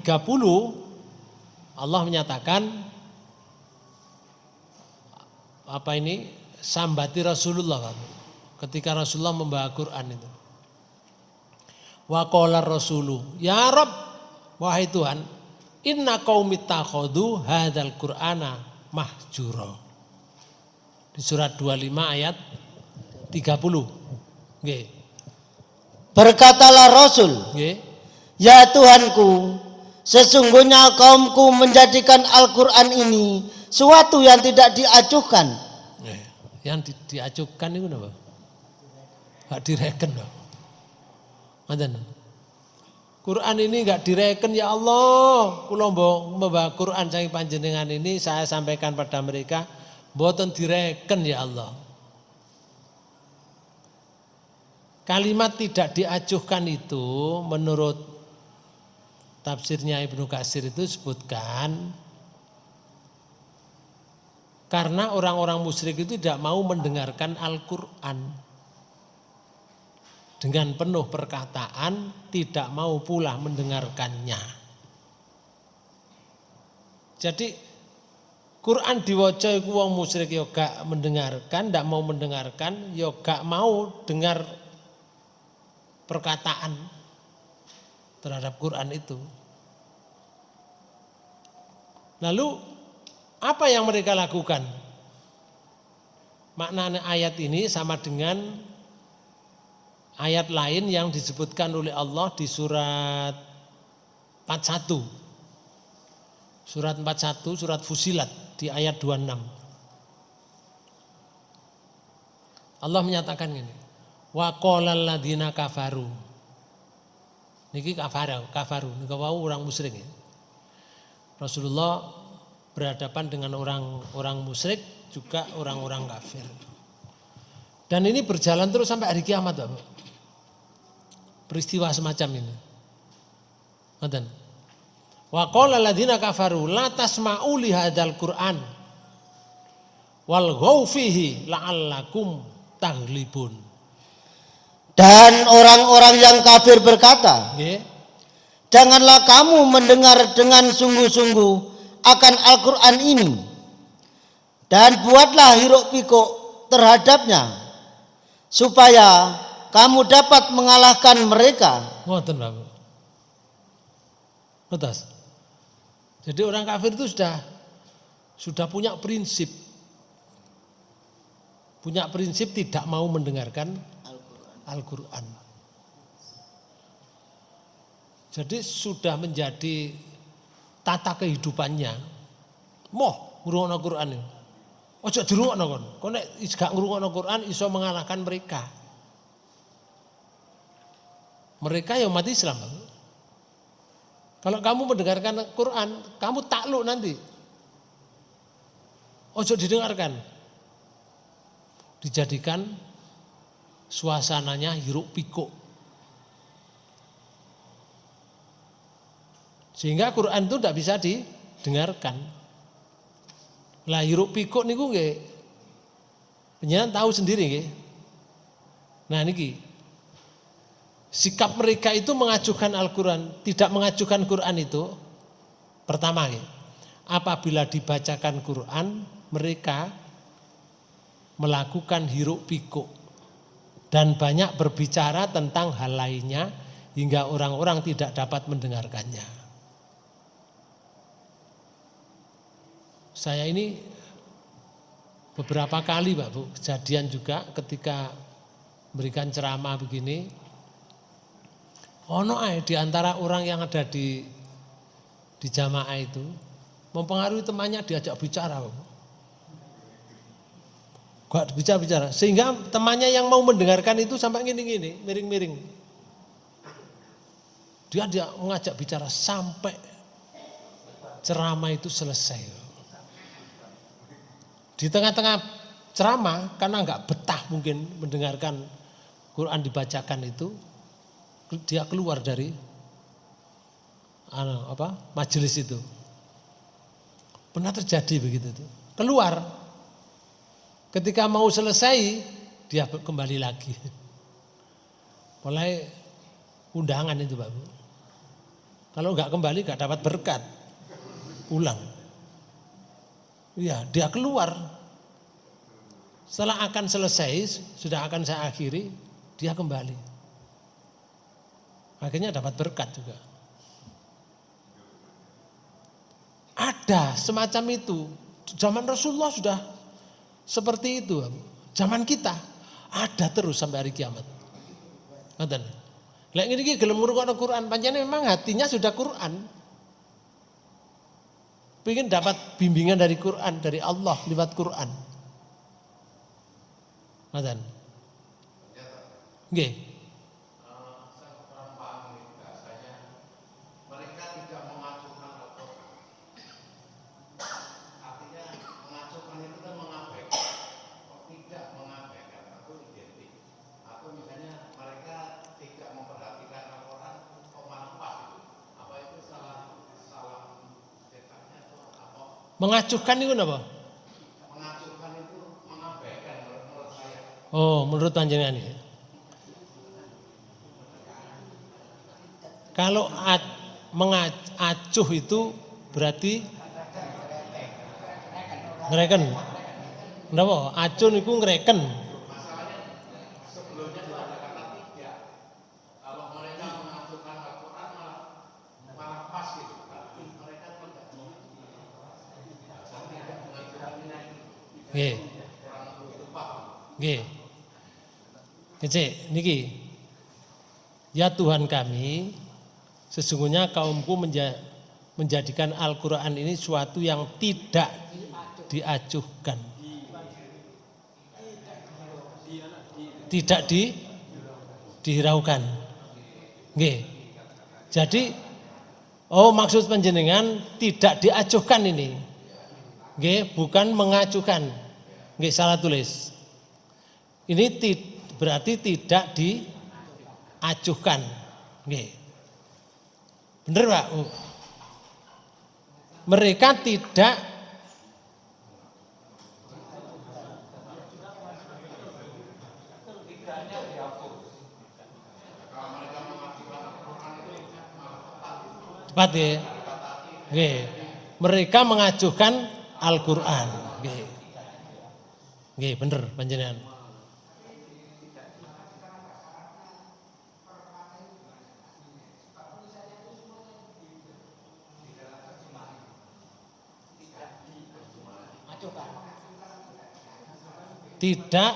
Allah menyatakan apa ini? Sambati Rasulullah Pak. Ketika Rasulullah membawa Quran itu. Wa qala rasulu, ya Rabb, wahai Tuhan, inna qaumi takhadhu hadzal qur'ana mahjura. Di surat 25 ayat 30. Nggih. Berkatalah Rasul, Nggih. ya Tuhanku, sesungguhnya kaumku menjadikan Al-Quran ini suatu yang tidak diacuhkan. Yang diacuhkan itu apa? Enggak direken loh. Ngoten. Quran ini enggak direken ya Allah. Kula membawa Quran saking panjenengan ini saya sampaikan pada mereka mboten direken ya Allah. Kalimat tidak diacuhkan itu menurut tafsirnya Ibnu Katsir itu sebutkan karena orang-orang musyrik itu tidak mau mendengarkan Al-Quran. Dengan penuh perkataan tidak mau pula mendengarkannya. Jadi Quran diwaca iku wong musyrik ya gak mendengarkan, ndak mau mendengarkan, ya gak mau dengar perkataan terhadap Quran itu. Lalu apa yang mereka lakukan? Maknanya ayat ini sama dengan ayat lain yang disebutkan oleh Allah di surat 41. Surat 41, surat Fusilat di ayat 26. Allah menyatakan ini. Wa qalal ladzina kafaru. Niki kafaru. Niki wau orang musyrik ya. Rasulullah berhadapan dengan orang musyrik juga orang-orang kafir. Dan ini berjalan terus sampai hari kiamat, Bapak. Peristiwa semacam ini. Ngoten. Wa qala alladziina kafaru la tasma'u li hadzal Qur'an wal ghaw fihi la'allakum taghlibun. Dan orang-orang yang kafir berkata, Nggih. janganlah kamu mendengar dengan sungguh-sungguh akan Al-Quran ini, dan buatlah hiruk pikuk terhadapnya, supaya kamu dapat mengalahkan mereka. Ngoten, Bapak. Betul. Jadi orang kafir itu sudah punya prinsip. Punya prinsip tidak mau mendengarkan Al-Quran. Jadi sudah menjadi tata kehidupannya. Moh ngrungokno Quran ini. Ojo dirungokno kon. Kon nek gak ngrungokno Quran iso mengalahkan mereka. Mereka yang umat Islam. Kalau kamu mendengarkan Quran, kamu takluk nanti. Ojo didengarkan. Dijadikan suasananya hiruk pikuk. Sehingga Quran itu tidak bisa didengarkan. Lah hiruk pikuk niku nggih. Panjenengan tahu sendiri nggih. Nah niki sikap mereka itu mengajukan Al-Quran, tidak mengajukan Quran itu pertama nggih. Apabila dibacakan Quran, mereka melakukan hiruk pikuk dan banyak berbicara tentang hal lainnya hingga orang-orang tidak dapat mendengarkannya. Saya ini beberapa kali Pak Bu, kejadian juga ketika berikan ceramah begini, ono ae di antara orang yang ada di jamaah itu mempengaruhi temannya diajak bicara. Gak bicara-bicara sehingga temannya yang mau mendengarkan itu sampai gini-gini, miring-miring. Dia mengajak bicara sampai ceramah itu selesai. Di tengah-tengah ceramah karena enggak betah mungkin mendengarkan Quran dibacakan itu, dia keluar dari majelis itu. Pernah terjadi begitu tuh. Keluar. Ketika mau selesai dia kembali lagi. Mulai undangan itu Pak. Kalau enggak kembali enggak dapat berkat. Pulang. Iya, dia keluar. Setelah akan selesai, sudah akan saya akhiri, dia kembali. Akhirnya dapat berkat juga. Ada semacam itu. Zaman Rasulullah sudah seperti itu. Zaman kita ada terus sampai hari kiamat. Ngoten. Lek ngene iki gelem ngrungokno Quran, pancen memang hatinya sudah Quran. Pengen dapat bimbingan dari Quran, dari Allah lewat Quran. Ngoten. Nggih. Mengacuhkan itu apa? Mengacuhkan itu mengabaikan menurut saya. Oh, menurut panjenengan ini. Kalau mengacuh itu berarti ngereken. Kenapa? Acuh niku ngereken. Masalahnya sebelumnya itu ada kata tidak. Kalau mereka mengacuhkan Al-Quran malah pas gitu. Tapi mereka tidak Nggih. Nggih. Kece niki. Ya Tuhan kami, sesungguhnya kaumku menjadikan Al-Quran ini suatu yang tidak diacuhkan. tidak dihiraukan. Nggih. Jadi maksud panjenengan tidak diacuhkan ini. Nggih, bukan mengacuhkan. Nggih, salah tulis. Ini berarti tidak diacuhkan. Nggih. Bener, Pak? Mereka tidak tepat ya. Nggih. Mereka mengacuhkan Al-Qur'an. Nggih. Nggih, bener panjenengan. Tidak.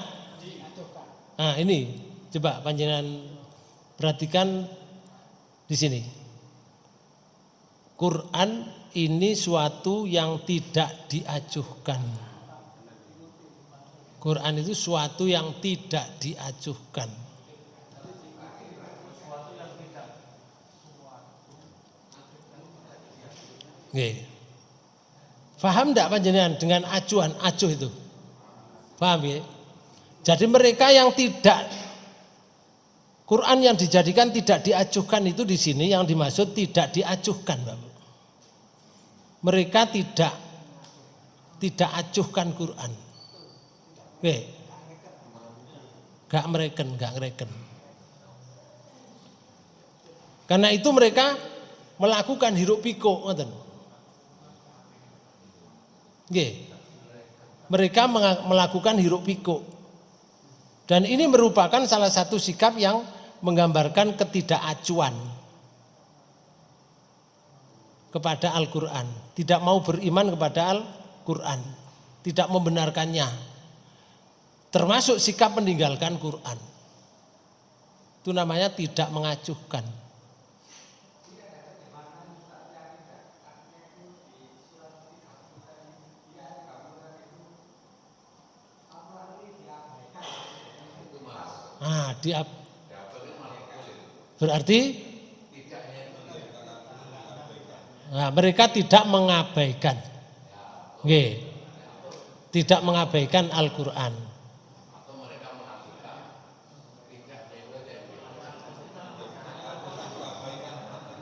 Nah, ini coba panjenengan perhatikan di sini. Quran ini suatu yang tidak diacuhkan. Quran itu suatu yang tidak diacuhkan. Nggih. Paham enggak panjenengan dengan acuh itu? Paham ya? Jadi mereka yang tidak Quran yang dijadikan tidak diacuhkan itu di sini yang dimaksud tidak diacuhkan, Bapak. Mereka tidak acuhkan Quran. Oke. Gak ngereken. Karena itu mereka melakukan hiruk pikuk, ngoten. Nggih. Mereka melakukan hiruk pikuk. Dan ini merupakan salah satu sikap yang menggambarkan ketidakacuan kepada Al-Quran. Tidak mau beriman kepada Al-Quran. Tidak membenarkannya. Termasuk sikap meninggalkan Quran. Itu namanya tidak mengacuhkan. Nah, berarti mereka tidak mengabaikan. Nggih. Tidak mengabaikan Al-Qur'an.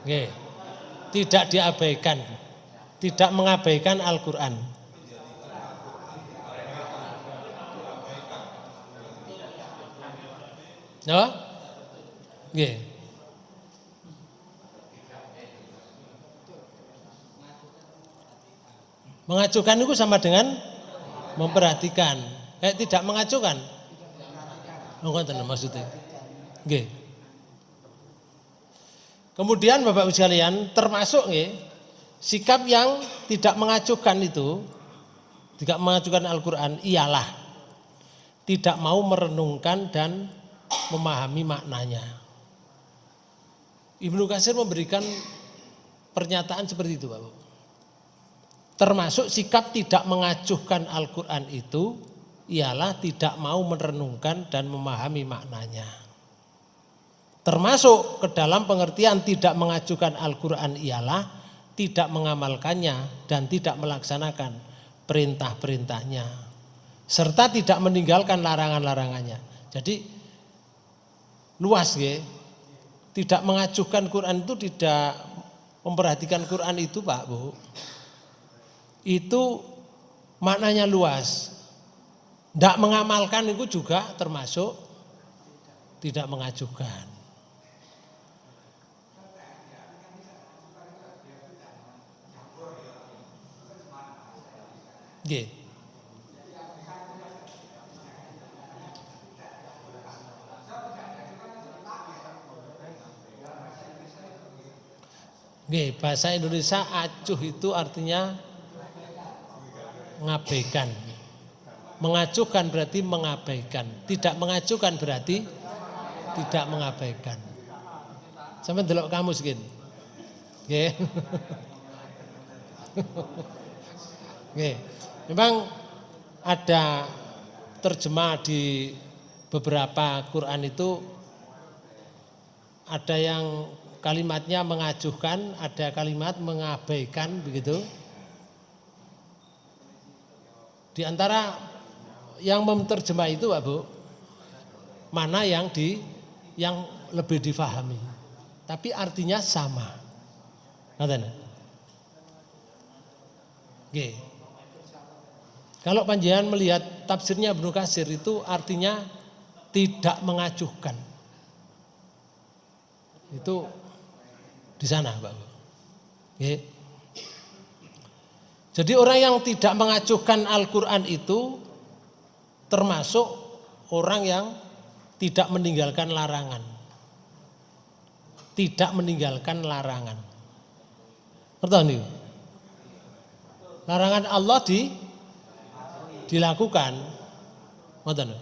Nggih. Tidak diabaikan. Tidak mengabaikan Al-Qur'an. No? Nggih. Mengacuhkan itu sama dengan memperhatikan. Tidak mengacuhkan. Ngoten maksudnya. Nggih. Kemudian Bapak Ibu sekalian, termasuk nggih, sikap yang tidak mengacuhkan itu, tidak mengacuhkan Al-Qur'an ialah tidak mau merenungkan dan memahami maknanya. Ibnu Katsir memberikan pernyataan seperti itu, Bapak. Termasuk sikap tidak mengacuhkan Al-Qur'an itu ialah tidak mau merenungkan dan memahami maknanya. Termasuk ke dalam pengertian tidak mengacuhkan Al-Qur'an ialah tidak mengamalkannya dan tidak melaksanakan perintah-perintahnya serta tidak meninggalkan larangan-larangannya. Jadi luas ya. Tidak mengacuhkan Quran itu tidak memperhatikan Quran itu, Pak Bu. Itu maknanya luas. Tidak mengamalkan itu juga termasuk tidak mengacuhkan. Nggih. Nggih, bahasa Indonesia acuh itu artinya mengabaikan. Mengacuhkan berarti mengabaikan. Tidak mengacuhkan berarti tidak mengabaikan. Sampai delok kamus gini. Nggih. Nggih. Memang ada terjemah di beberapa Quran itu ada yang kalimatnya mengajukan, ada kalimat mengabaikan begitu. Di antara yang menerjemah itu Pak Bu, mana yang lebih difahami. Tapi artinya sama. Ngaten. Oke. Kalau panjenengan melihat tafsirnya Ibnu Katsir itu artinya tidak mengacuhkan. Itu di sana, Pak. Oke. Jadi orang yang tidak mengacuhkan Al-Qur'an itu termasuk orang yang tidak meninggalkan larangan. Tidak meninggalkan larangan. Ngerti niku? Larangan Allah dilakukan. Ngoten.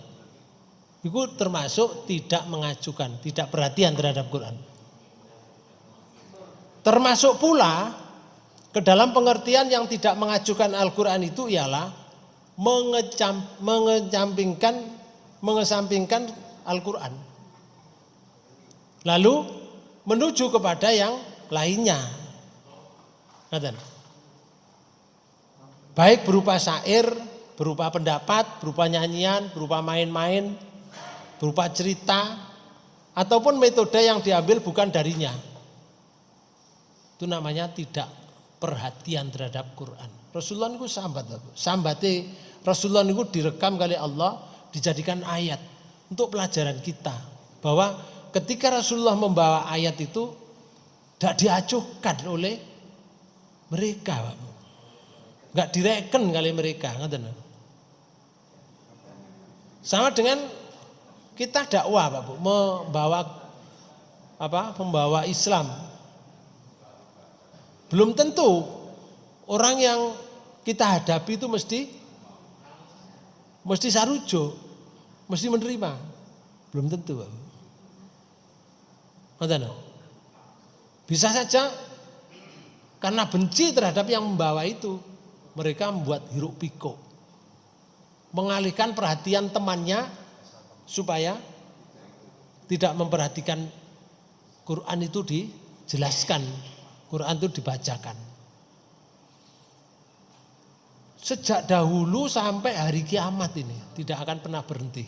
Itu termasuk tidak mengacuhkan, tidak perhatian terhadap Quran. Termasuk pula ke dalam pengertian yang tidak mengacuhkan Al-Quran itu ialah mengesampingkan Al-Quran. Lalu menuju kepada yang lainnya. Baik berupa syair, berupa pendapat, berupa nyanyian, berupa main-main, berupa cerita, ataupun metode yang diambil bukan darinya. Itu namanya tidak perhatian terhadap Quran. Rasulullah itu sambatnya Rasulullah itu direkam kali Allah, dijadikan ayat untuk pelajaran kita. Bahwa ketika Rasulullah membawa ayat itu tidak diacuhkan oleh mereka. Enggak direken kali mereka. Sama dengan kita dakwah Pak Bu, membawa Islam. Belum tentu orang yang kita hadapi itu mesti sarujo, mesti menerima. Belum tentu, Pak. Bisa saja karena benci terhadap yang membawa itu, mereka membuat hiruk pikuk, mengalihkan perhatian temannya supaya tidak memperhatikan Quran itu dijelaskan. Quran itu dibacakan. Sejak dahulu sampai hari kiamat ini tidak akan pernah berhenti.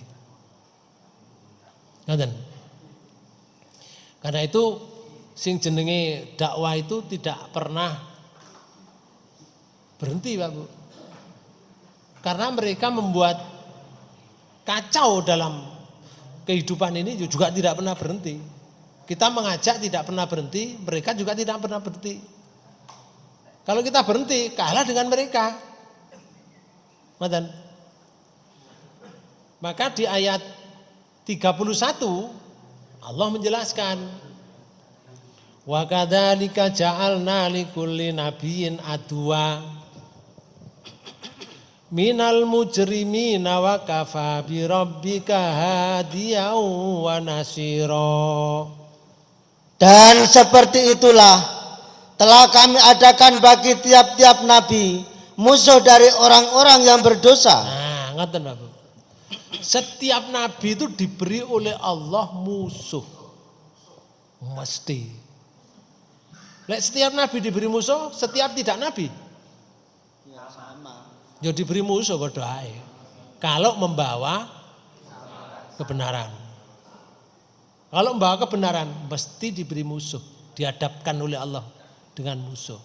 Karena itu sing jenenge dakwah itu tidak pernah berhenti, Pak Bu. Karena mereka membuat kacau dalam kehidupan ini juga tidak pernah berhenti. Kita mengajak tidak pernah berhenti, mereka juga tidak pernah berhenti. Kalau kita berhenti, kalah dengan mereka. Maka di ayat 31 Allah menjelaskan, wa kadzalika ja'alna likulli nabiyyin aduwa minal mujrimina wa kafa bi rabbika hadiyan wa nasira. Dan seperti itulah telah kami adakan bagi tiap-tiap nabi musuh dari orang-orang yang berdosa. Nah, ngoten Pak Bu. Setiap nabi itu diberi oleh Allah musuh. Mesti. Lek setiap nabi diberi musuh, setiap tidak nabi? Ya sama. Ya diberi musuh padha ae. Kalau membawa kebenaran. Kalau membawa kebenaran mesti diberi musuh, dihadapkan oleh Allah dengan musuh.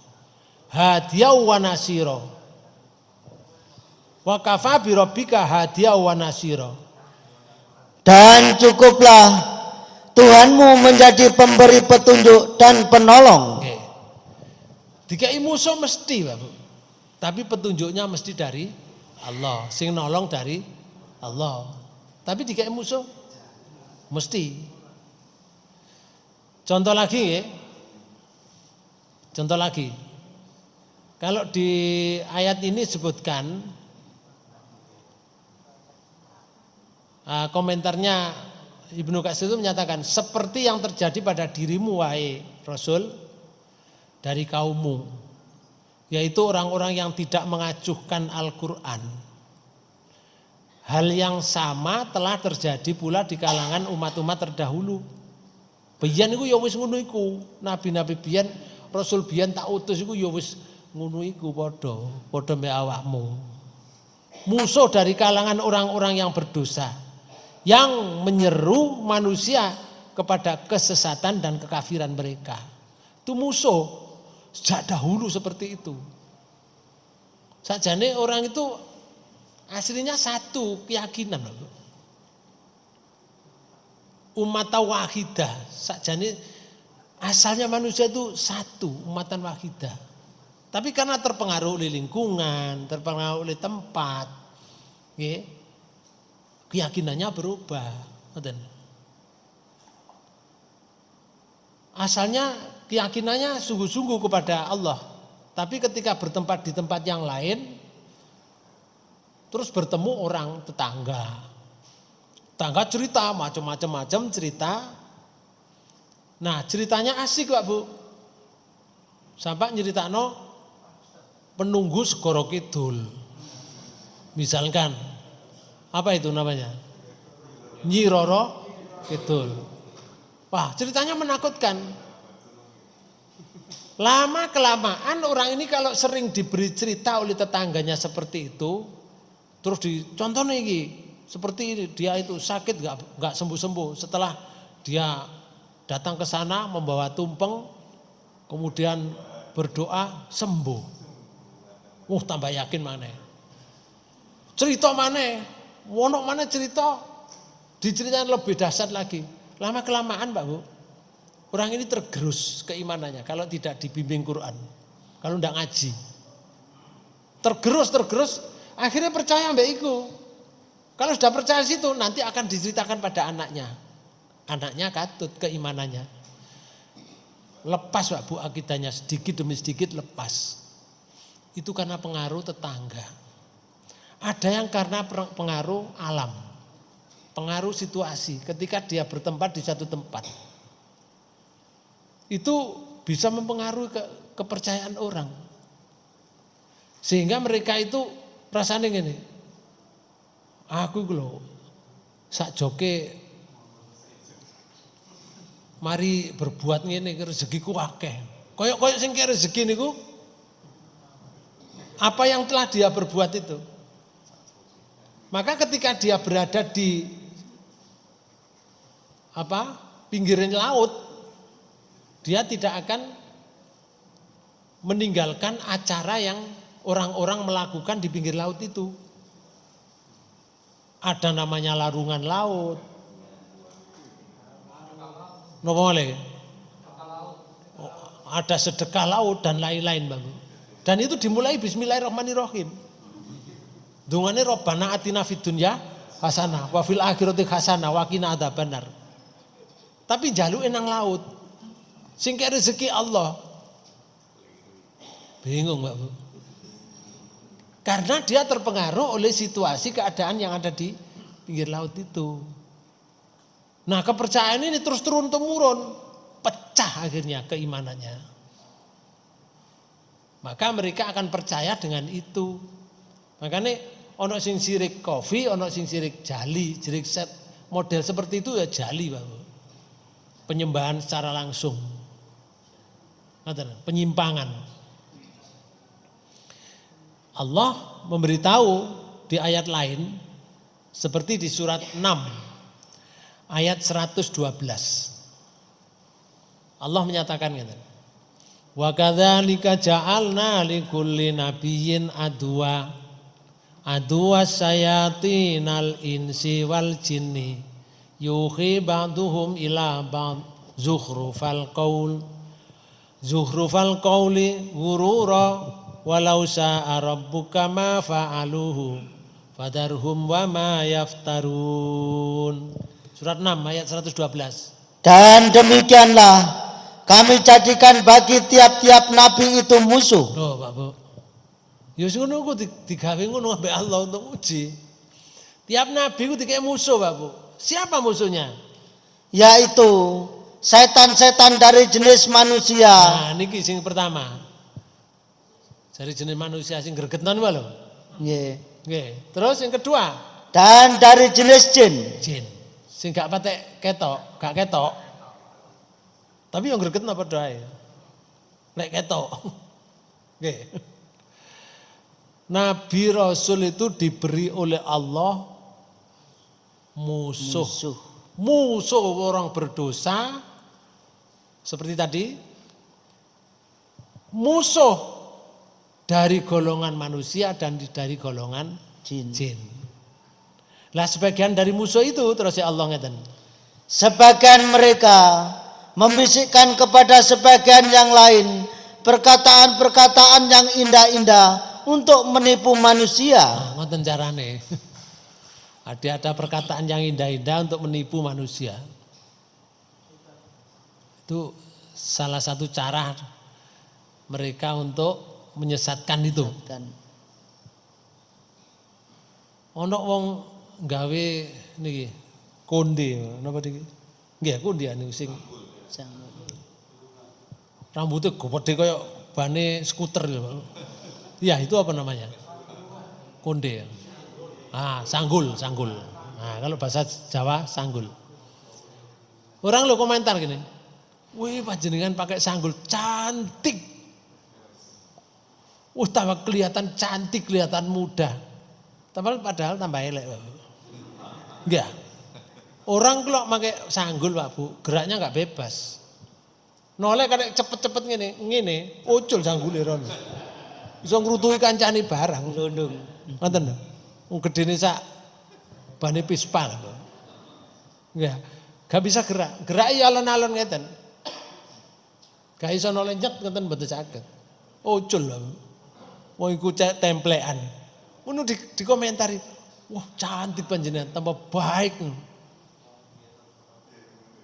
Hadiyaw wa nasira. Wa kafa bi rabbika hadiyaw wa nasira. Dan cukuplah Tuhanmu menjadi pemberi petunjuk dan penolong. Oke. Dikai musuh mesti, Pak Bu. Tapi petunjuknya mesti dari Allah, sing nolong dari Allah. Tapi dikai musuh mesti. Contoh lagi ya. Contoh lagi. Kalau di ayat ini sebutkan komentarnya Ibnu Katsir itu menyatakan seperti yang terjadi pada dirimu wahai Rasul dari kaummu, yaitu orang-orang yang tidak mengacuhkan Al-Quran. Hal yang sama telah terjadi pula di kalangan umat-umat terdahulu. Biyen iku ya wis ngono iku. Nabi-nabi biyen, rasul biyen tak utus iku ya wis ngono iku padha mbek awakmu. Musuh dari kalangan orang-orang yang berdosa yang menyeru manusia kepada kesesatan dan kekafiran mereka. Itu musuh sejak dahulu seperti itu. Sakjane orang itu aslinya satu keyakinan. Umat wahidah, sakjane asalnya manusia itu satu, umatan wahidah. Tapi karena terpengaruh oleh lingkungan, terpengaruh oleh tempat, keyakinannya berubah. Asalnya keyakinannya sungguh-sungguh kepada Allah. Tapi ketika bertempat di tempat yang lain, terus bertemu orang tetangga. Tetangga cerita macam-macam cerita. Nah ceritanya asik Pak Bu. Sampai nyeritakno penunggu Segoro Kidul. Misalkan, apa itu namanya? Nyi Roro Kidul. Wah ceritanya menakutkan. Lama-kelamaan orang ini kalau sering diberi cerita oleh tetangganya seperti itu, terus dicontohnya ini, seperti ini, dia itu sakit nggak sembuh-sembuh. Setelah dia datang ke sana membawa tumpeng, kemudian berdoa sembuh. Tambah yakin mana? Cerita mana? Wono mana cerita? Diceritain lebih dahsyat lagi. Lama-kelamaan Pak Bu, orang ini tergerus keimanannya kalau tidak dibimbing Quran, kalau tidak ngaji. Tergerus, akhirnya percaya mbak iku. Kalau sudah percaya situ nanti akan diceritakan pada anaknya. Anaknya katut keimanannya. Lepas Pak Bu akidahnya sedikit demi sedikit lepas. Itu karena pengaruh tetangga. Ada yang karena pengaruh alam. Pengaruh situasi ketika dia bertempat di satu tempat. Itu bisa mempengaruhi kepercayaan orang. Sehingga mereka itu rasanya gini. Aku lho sak joke mari berbuat ngene rezekiku akeh. Koyok sing kaya rezeki niku apa yang telah dia berbuat itu. Maka ketika dia berada di pinggiran laut, dia tidak akan meninggalkan acara yang orang-orang melakukan di pinggir laut itu. Ada namanya larungan laut. Ada sedekah laut dan lain-lain Bang. Dan itu dimulai bismillahirrahmanirrahim. Dungane Rabbana atina fid dunya hasanah wa fil akhirati hasanah wa qina adzabannar. Tapi jaluke nang laut. Sing kaya rezeki Allah. Bingung Mbak Bu. Karena dia terpengaruh oleh situasi keadaan yang ada di pinggir laut itu. Nah kepercayaan ini terus turun-temurun. Pecah akhirnya keimanannya. Maka mereka akan percaya dengan itu. Makanya ono sing sirik kopi, ono sing sirik jali, sirik set. Model seperti itu ya jali Pak Bu. Penyembahan secara langsung. Penyimpangan. Allah memberitahu di ayat lain seperti di surat 6 ayat 112. Allah menyatakan gitu. Wa kadzalika ja'alna likulli nabiyyin adwa sayatinal insi wal jinni yuhi ba'duhum ila ba'd zukhrufal qawli ghurura walau sa'a rabbuka ma fa'aluhu fadarhum wa ma yaftarun. Surat 6 ayat 112. Dan demikianlah kami jadikan bagi tiap-tiap nabi itu musuh. Loh Pak Bu. Ya ngono ku digawe ngono ambek Allah untuk uji. Tiap nabi ku dikek musuh Pak Bu. Siapa musuhnya? Yaitu setan-setan dari jenis manusia. Nah niki sing pertama. Dari jenis manusia sing gregetan wae lho. Nggih. Nggih. Terus yang kedua, dan dari jenis jin. Jin. Sing gak patek ketok, gak ketok. Tapi yang greget napa doae? Nek ketok. Nggih. Nabi Rasul itu diberi oleh Allah musuh. Musuh orang berdosa seperti tadi. Musuh dari golongan manusia dan dari golongan jin. Lah sebagian dari musuh itu terus ya Allah ngeten. Sebagian mereka membisikkan kepada sebagian yang lain perkataan-perkataan yang indah-indah untuk menipu manusia. Nah, ngoten carane. Ada perkataan yang indah-indah untuk menipu manusia. Itu salah satu cara mereka untuk menyesatkan itu. Ono wong gawe niki konde napa niki? Nggih, konde niku sing rambutnya gede kayak bane skuter gitu. Ya, itu apa namanya? Konde. Ah, sanggul. Nah, kalau bahasa Jawa sanggul. Orang lo komentar gini. Wih, panjenengan pakai sanggul cantik. Tambah kelihatan cantik, kelihatan muda. Padahal tambah elek. Enggak. Orang kalau pakai sanggul Pak Bu, geraknya enggak bebas. Noleh kadek cepet-cepet ngene, ucul sanggule rono. Iso ngrutuhi kancane barang. Lundung. Ngoten lho. Wong gedene sak bane pispa lho. Enggak. Gak bisa gerak. Gerak ya alon-alon ngeten. Gak iso noleh nyet ngeten mboten saged. Ucul lho. Wong iku templekan. Ngono dikomentari. Wah, cantik panjenengan, tambah baik.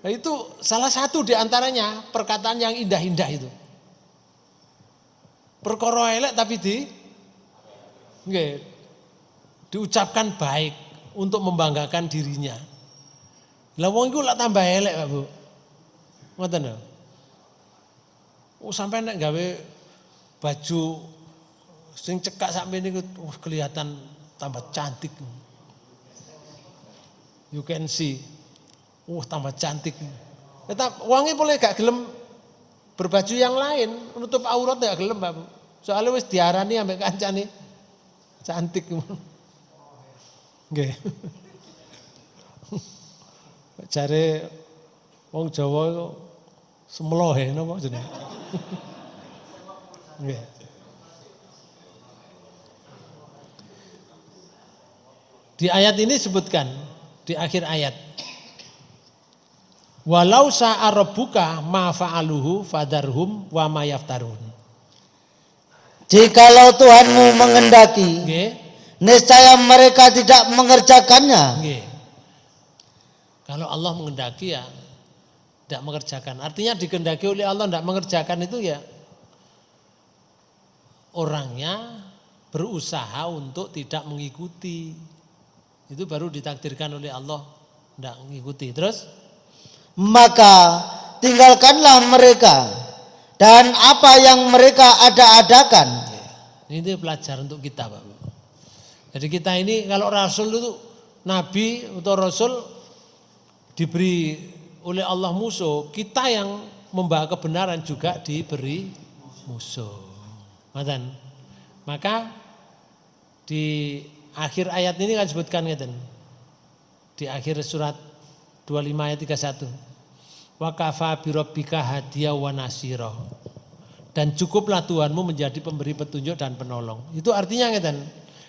Nah, itu salah satu di antaranya perkataan yang indah-indah itu. Perkara elek tapi diucapkan baik untuk membanggakan dirinya. Lah wong iku lak tambah elek, Pak Bu. Ngoten lho. Sampai nek gawe baju sing cekak sampe niku kelihatan tambah cantik. You can see. Tambah cantik. Tetap wonge boleh gak gelem berbaju yang lain, menutup aurat gak gelem, Pak Bu. Soalnya wis diarani ambek kancane cantik. Nggih. Jare wong Jawa semlohe napa jenenge? Nggih. Di ayat ini sebutkan di akhir ayat. Walau sa'a rabbuka ma fa'aluhu fadarhum wa ma yaftarun. Jikalau Tuhanmu mengendaki, Nggih. niscaya mereka tidak mengerjakannya. Nggih. Kalau Allah mengendaki ya tidak mengerjakan. Artinya dikehendaki oleh Allah tidak mengerjakan itu ya orangnya berusaha untuk tidak mengikuti. Itu baru ditakdirkan oleh Allah tidak mengikuti. Terus Maka tinggalkanlah mereka dan apa yang mereka ada-adakan. ini pelajaran untuk kita, Pak. Jadi kita ini kalau Rasul itu Nabi atau Rasul diberi oleh Allah musuh, kita yang membawa kebenaran juga diberi musuh. Maka di akhir ayat ini kan disebutkan ngeten. Di akhir surat 25 ayat 31. Wa kafa bi rabbika hadiya wa nasira. Dan cukuplah Tuhanmu menjadi pemberi petunjuk dan penolong. Itu artinya ngeten.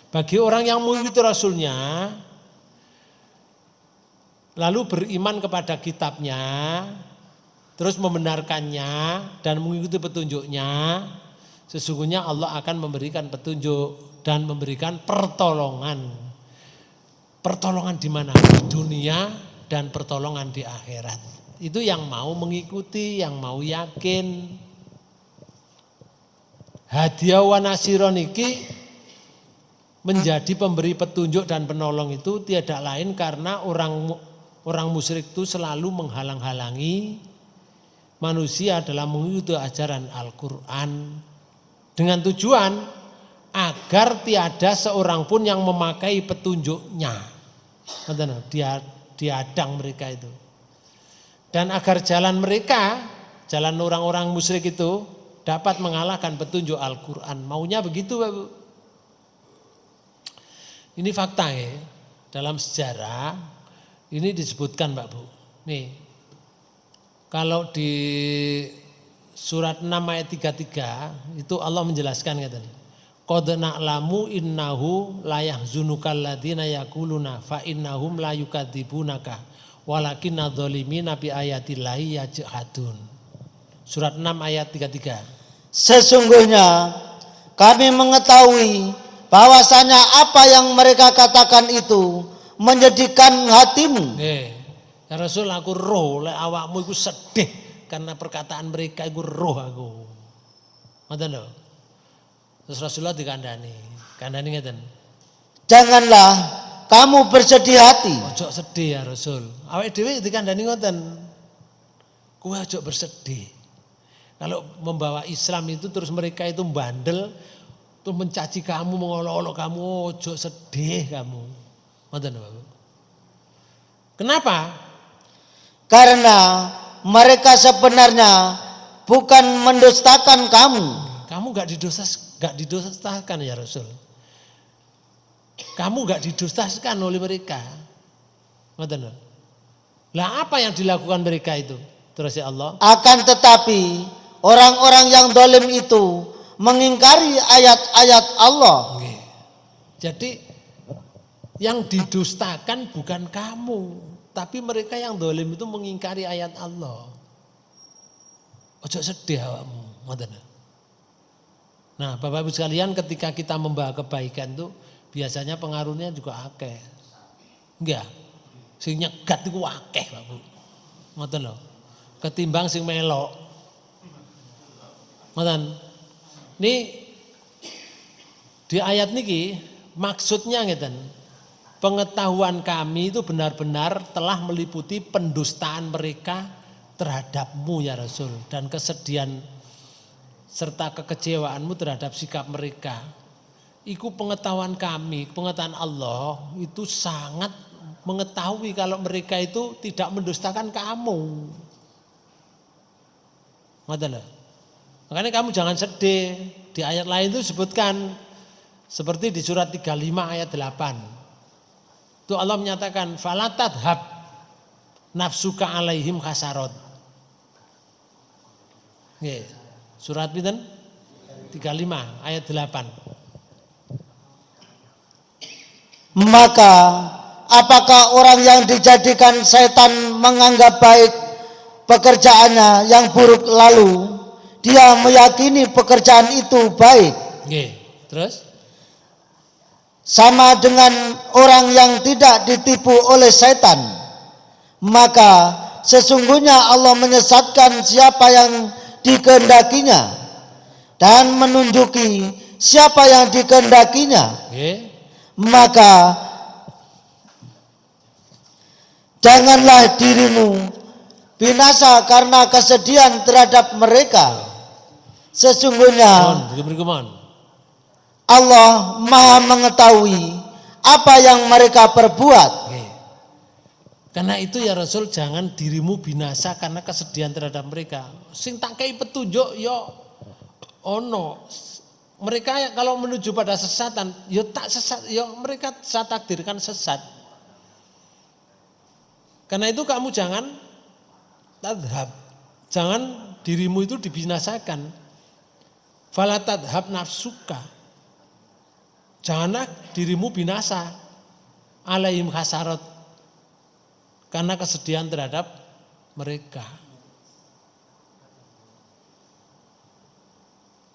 Bagi orang yang mengikuti Rasulnya lalu beriman kepada kitabnya, terus membenarkannya dan mengikuti petunjuknya, sesungguhnya Allah akan memberikan petunjuk dan memberikan pertolongan. Pertolongan di mana? Di dunia dan pertolongan di akhirat. Itu yang mau mengikuti, yang mau yakin. Hadiah wa nasiron iki menjadi pemberi petunjuk dan penolong itu tiada lain karena orang musyrik itu selalu menghalang-halangi manusia dalam mengikuti ajaran Al-Quran dengan tujuan agar tiada seorang pun yang memakai petunjuknya. diadang mereka itu. Dan agar jalan mereka, jalan orang-orang musyrik itu dapat mengalahkan petunjuk Al-Quran. Maunya begitu, Pak Bu. Ini fakta ya. Dalam sejarah ini disebutkan, Pak Bu. Nih, kalau di surat 6 ayat 33 itu Allah menjelaskan katanya. Qad na'lamu innahu la yahzunukal ladzina yaquluna fa innahum la yukadzibunaka walakinna dzalimina bi ayatillahi yajhadun. Surat 6 ayat 33. Sesungguhnya kami mengetahui bahwasanya apa yang mereka katakan itu menyedihkan hatimu. Ya Rasul, aku roh lek awakmu iku sedih karena perkataan mereka iku roh aku. Ngoten lho. Terus Rasulullah dikandani ngeten. Janganlah kamu bersedih hati. Ojo sedih ya Rasul. Awake dhewe dikandani ngoten. Kowe ojo bersedih. Kalau membawa Islam itu terus mereka itu bandel, tuh mencaci kamu, mengolok-olok kamu, ojo sedih kamu. Ngoten lho, Pak. Kenapa? Karena mereka sebenarnya bukan mendustakan kamu. Kamu gak didustakan ya Rasul. Kamu gak didustakan oleh mereka. Ngoten lho. Lah apa yang dilakukan mereka itu? Terus ya Allah. Akan tetapi orang-orang yang dolim itu mengingkari ayat-ayat Allah. Oke. Jadi yang didustakan bukan kamu, tapi mereka yang dolim itu mengingkari ayat Allah. Ojo sedih awakmu, ngoten. Nah, Bapak Ibu sekalian, ketika kita membawa kebaikan itu biasanya pengaruhnya juga akeh. Enggak. Sing nyegat iku akeh, Pak Bu. Ngoten lho. Ketimbang sing melok. Ngoten. Ini di ayat niki maksudnya ngeten. Pengetahuan kami itu benar-benar telah meliputi pendustaan mereka terhadapmu ya Rasul, dan kesedihan serta kekecewaanmu terhadap sikap mereka. Iku pengetahuan kami, pengetahuan Allah itu sangat mengetahui kalau mereka itu tidak mendustakan kamu. Ngoten lho. Makanya kamu jangan sedih. Di ayat lain itu disebutkan seperti di surat 35 ayat 8. Itu Allah menyatakan falatadhab nafsuka alaihim khasarot. Nggih. Surat pinten? 35 ayat 8. Maka apakah orang yang dijadikan setan menganggap baik pekerjaannya yang buruk lalu dia meyakini pekerjaan itu baik? Nggih. Terus? Sama dengan orang yang tidak ditipu oleh setan. Maka sesungguhnya Allah menyesatkan siapa yang dikehendakinya dan menunjuki siapa yang dikehendakinya. Maka janganlah dirimu binasa karena kesedihan terhadap mereka. Sesungguhnya Allah Maha mengetahui apa yang mereka perbuat. Karena itu ya Rasul, jangan dirimu binasa karena kesedihan terhadap mereka. Sing tak kei petunjuk yo ono. Mereka kalau menuju pada sesatan, yo tak sesat, yo mereka saya takdirkan sesat. Karena itu kamu jangan tadhab, jangan dirimu itu dibinasakan. Fala tadhab nafsuka. Janganlah dirimu binasa alaihim khasarat karena kesedihan terhadap mereka.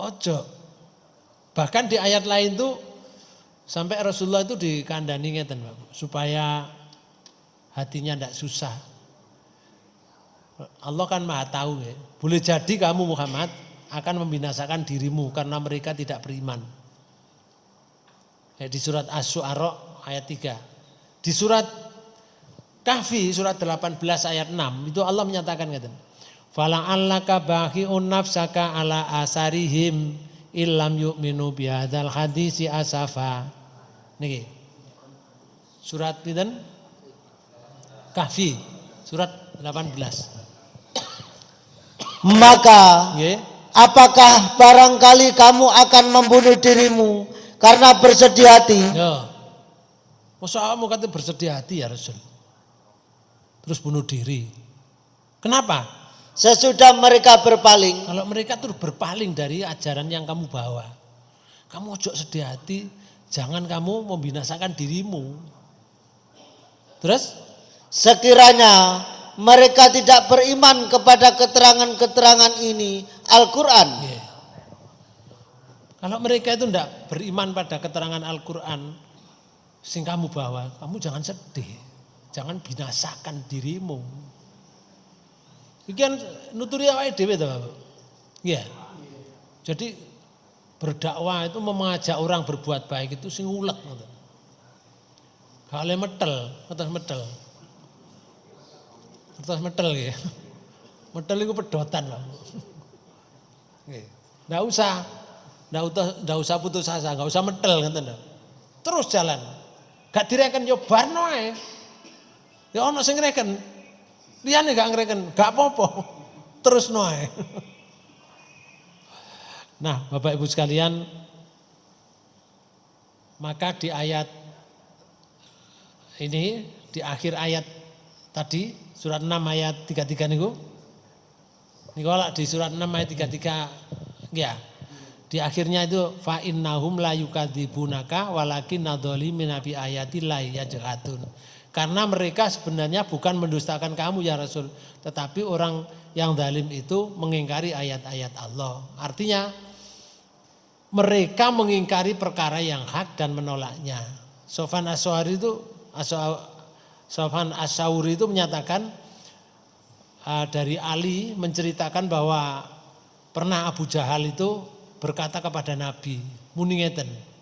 Ojo. Bahkan di ayat lain tuh sampai Rasulullah itu dikandani ngeten, supaya hatinya tidak susah. Allah kan Maha tahu ya. Boleh jadi kamu Muhammad akan membinasakan dirimu karena mereka tidak beriman. Di surat Asy-Syu'ara ayat 3. Di surat Kahfi surat 18 ayat 6 itu Allah menyatakan ngeten. Fala'allaka baqi'un nafsaka ala asarihim illam yu'minu bihadzal hadisi asafa. Niki. Surat pinten? Kahfi surat 18. Maka Nggih. apakah barangkali kamu akan membunuh dirimu karena bersedih hati? Ya. Masa kamu kata bersedih hati ya Rasul. Terus bunuh diri. Kenapa? Sesudah mereka berpaling, Kalau mereka tuh berpaling dari ajaran yang kamu bawa. Kamu ojo sedih hati, jangan kamu membinasakan dirimu. Terus? sekiranya mereka tidak beriman kepada keterangan-keterangan ini, Al-Quran. Yeah. Kalau mereka itu tidak beriman pada keterangan Al-Quran, sing kamu bawa, kamu jangan sedih. Jangan binasakan dirimu. Iki kan nuturi awake dhewe to, Bapak. Iya. Jadi berdakwah itu mengajak orang berbuat baik itu sing ulet ngoten. Gak oleh metel, atas metel. Atas metel ya. Metel itu pedotan lah. Nggih. Nggak usah putus asa, nggak usah metel ngoten lho. Terus jalan. Gak direken yo barno ae. Ya ono sing ngreken. Liyane gak ngreken, gak apa-apa. Terus noe. Nah, Bapak Ibu sekalian, maka di ayat ini, di akhir ayat tadi, surat 6 ayat 33 niku. Niku di surat 6 ayat 33 ya. Di akhirnya itu fa innahum la yukadzibunaka walakin nadzalimina bi ayatillahi yajhatun. Karena mereka sebenarnya bukan mendustakan kamu ya Rasul, tetapi orang yang zalim itu mengingkari ayat-ayat Allah. Artinya mereka mengingkari perkara yang hak dan menolaknya. Sofyan As-Sauri itu menyatakan dari Ali menceritakan bahwa pernah Abu Jahal itu berkata kepada Nabi, muni ngeten.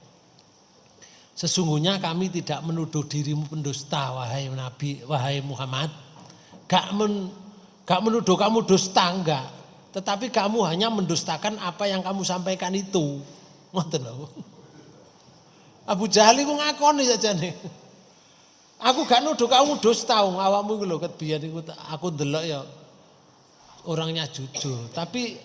Sesungguhnya kami tidak menuduh dirimu pendusta wahai Nabi, wahai Muhammad. Gak menuduh kamu dusta enggak. Tetapi kamu hanya mendustakan apa yang kamu sampaikan itu. Ngoten lho. Abu Jahal iku ngakoni sajane. Aku gak nuduh kamu dusta, awakmu iku lho ket biyen iku aku ndelok ya orangnya jujur, tapi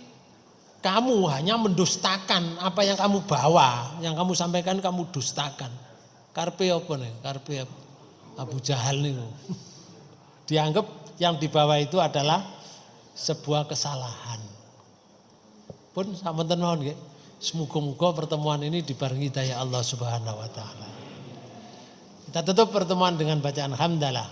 kamu hanya mendustakan apa yang kamu bawa, yang kamu sampaikan kamu dustakan. Karpe apa nih? Karpe Abu Jahal nih. Dianggap yang dibawa itu adalah sebuah kesalahan. Pun samanten mawon nggih. Semoga-moga pertemuan ini dibarengi daya Allah Subhanahu wa taala. Kita tutup pertemuan dengan bacaan hamdalah.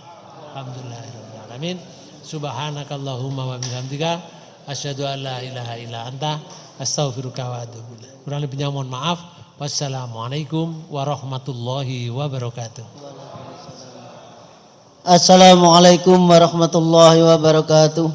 Alhamdulillahirabbil alamin. Subhanakallahumma wa bihamdika asyhadu an la ilaha illa anta astaghfiruka wa atubu ilaik. Kurang lebihnya mohon maaf. Wassalamualaikum warahmatullahi wabarakatuh. Assalamualaikum warahmatullahi wabarakatuh.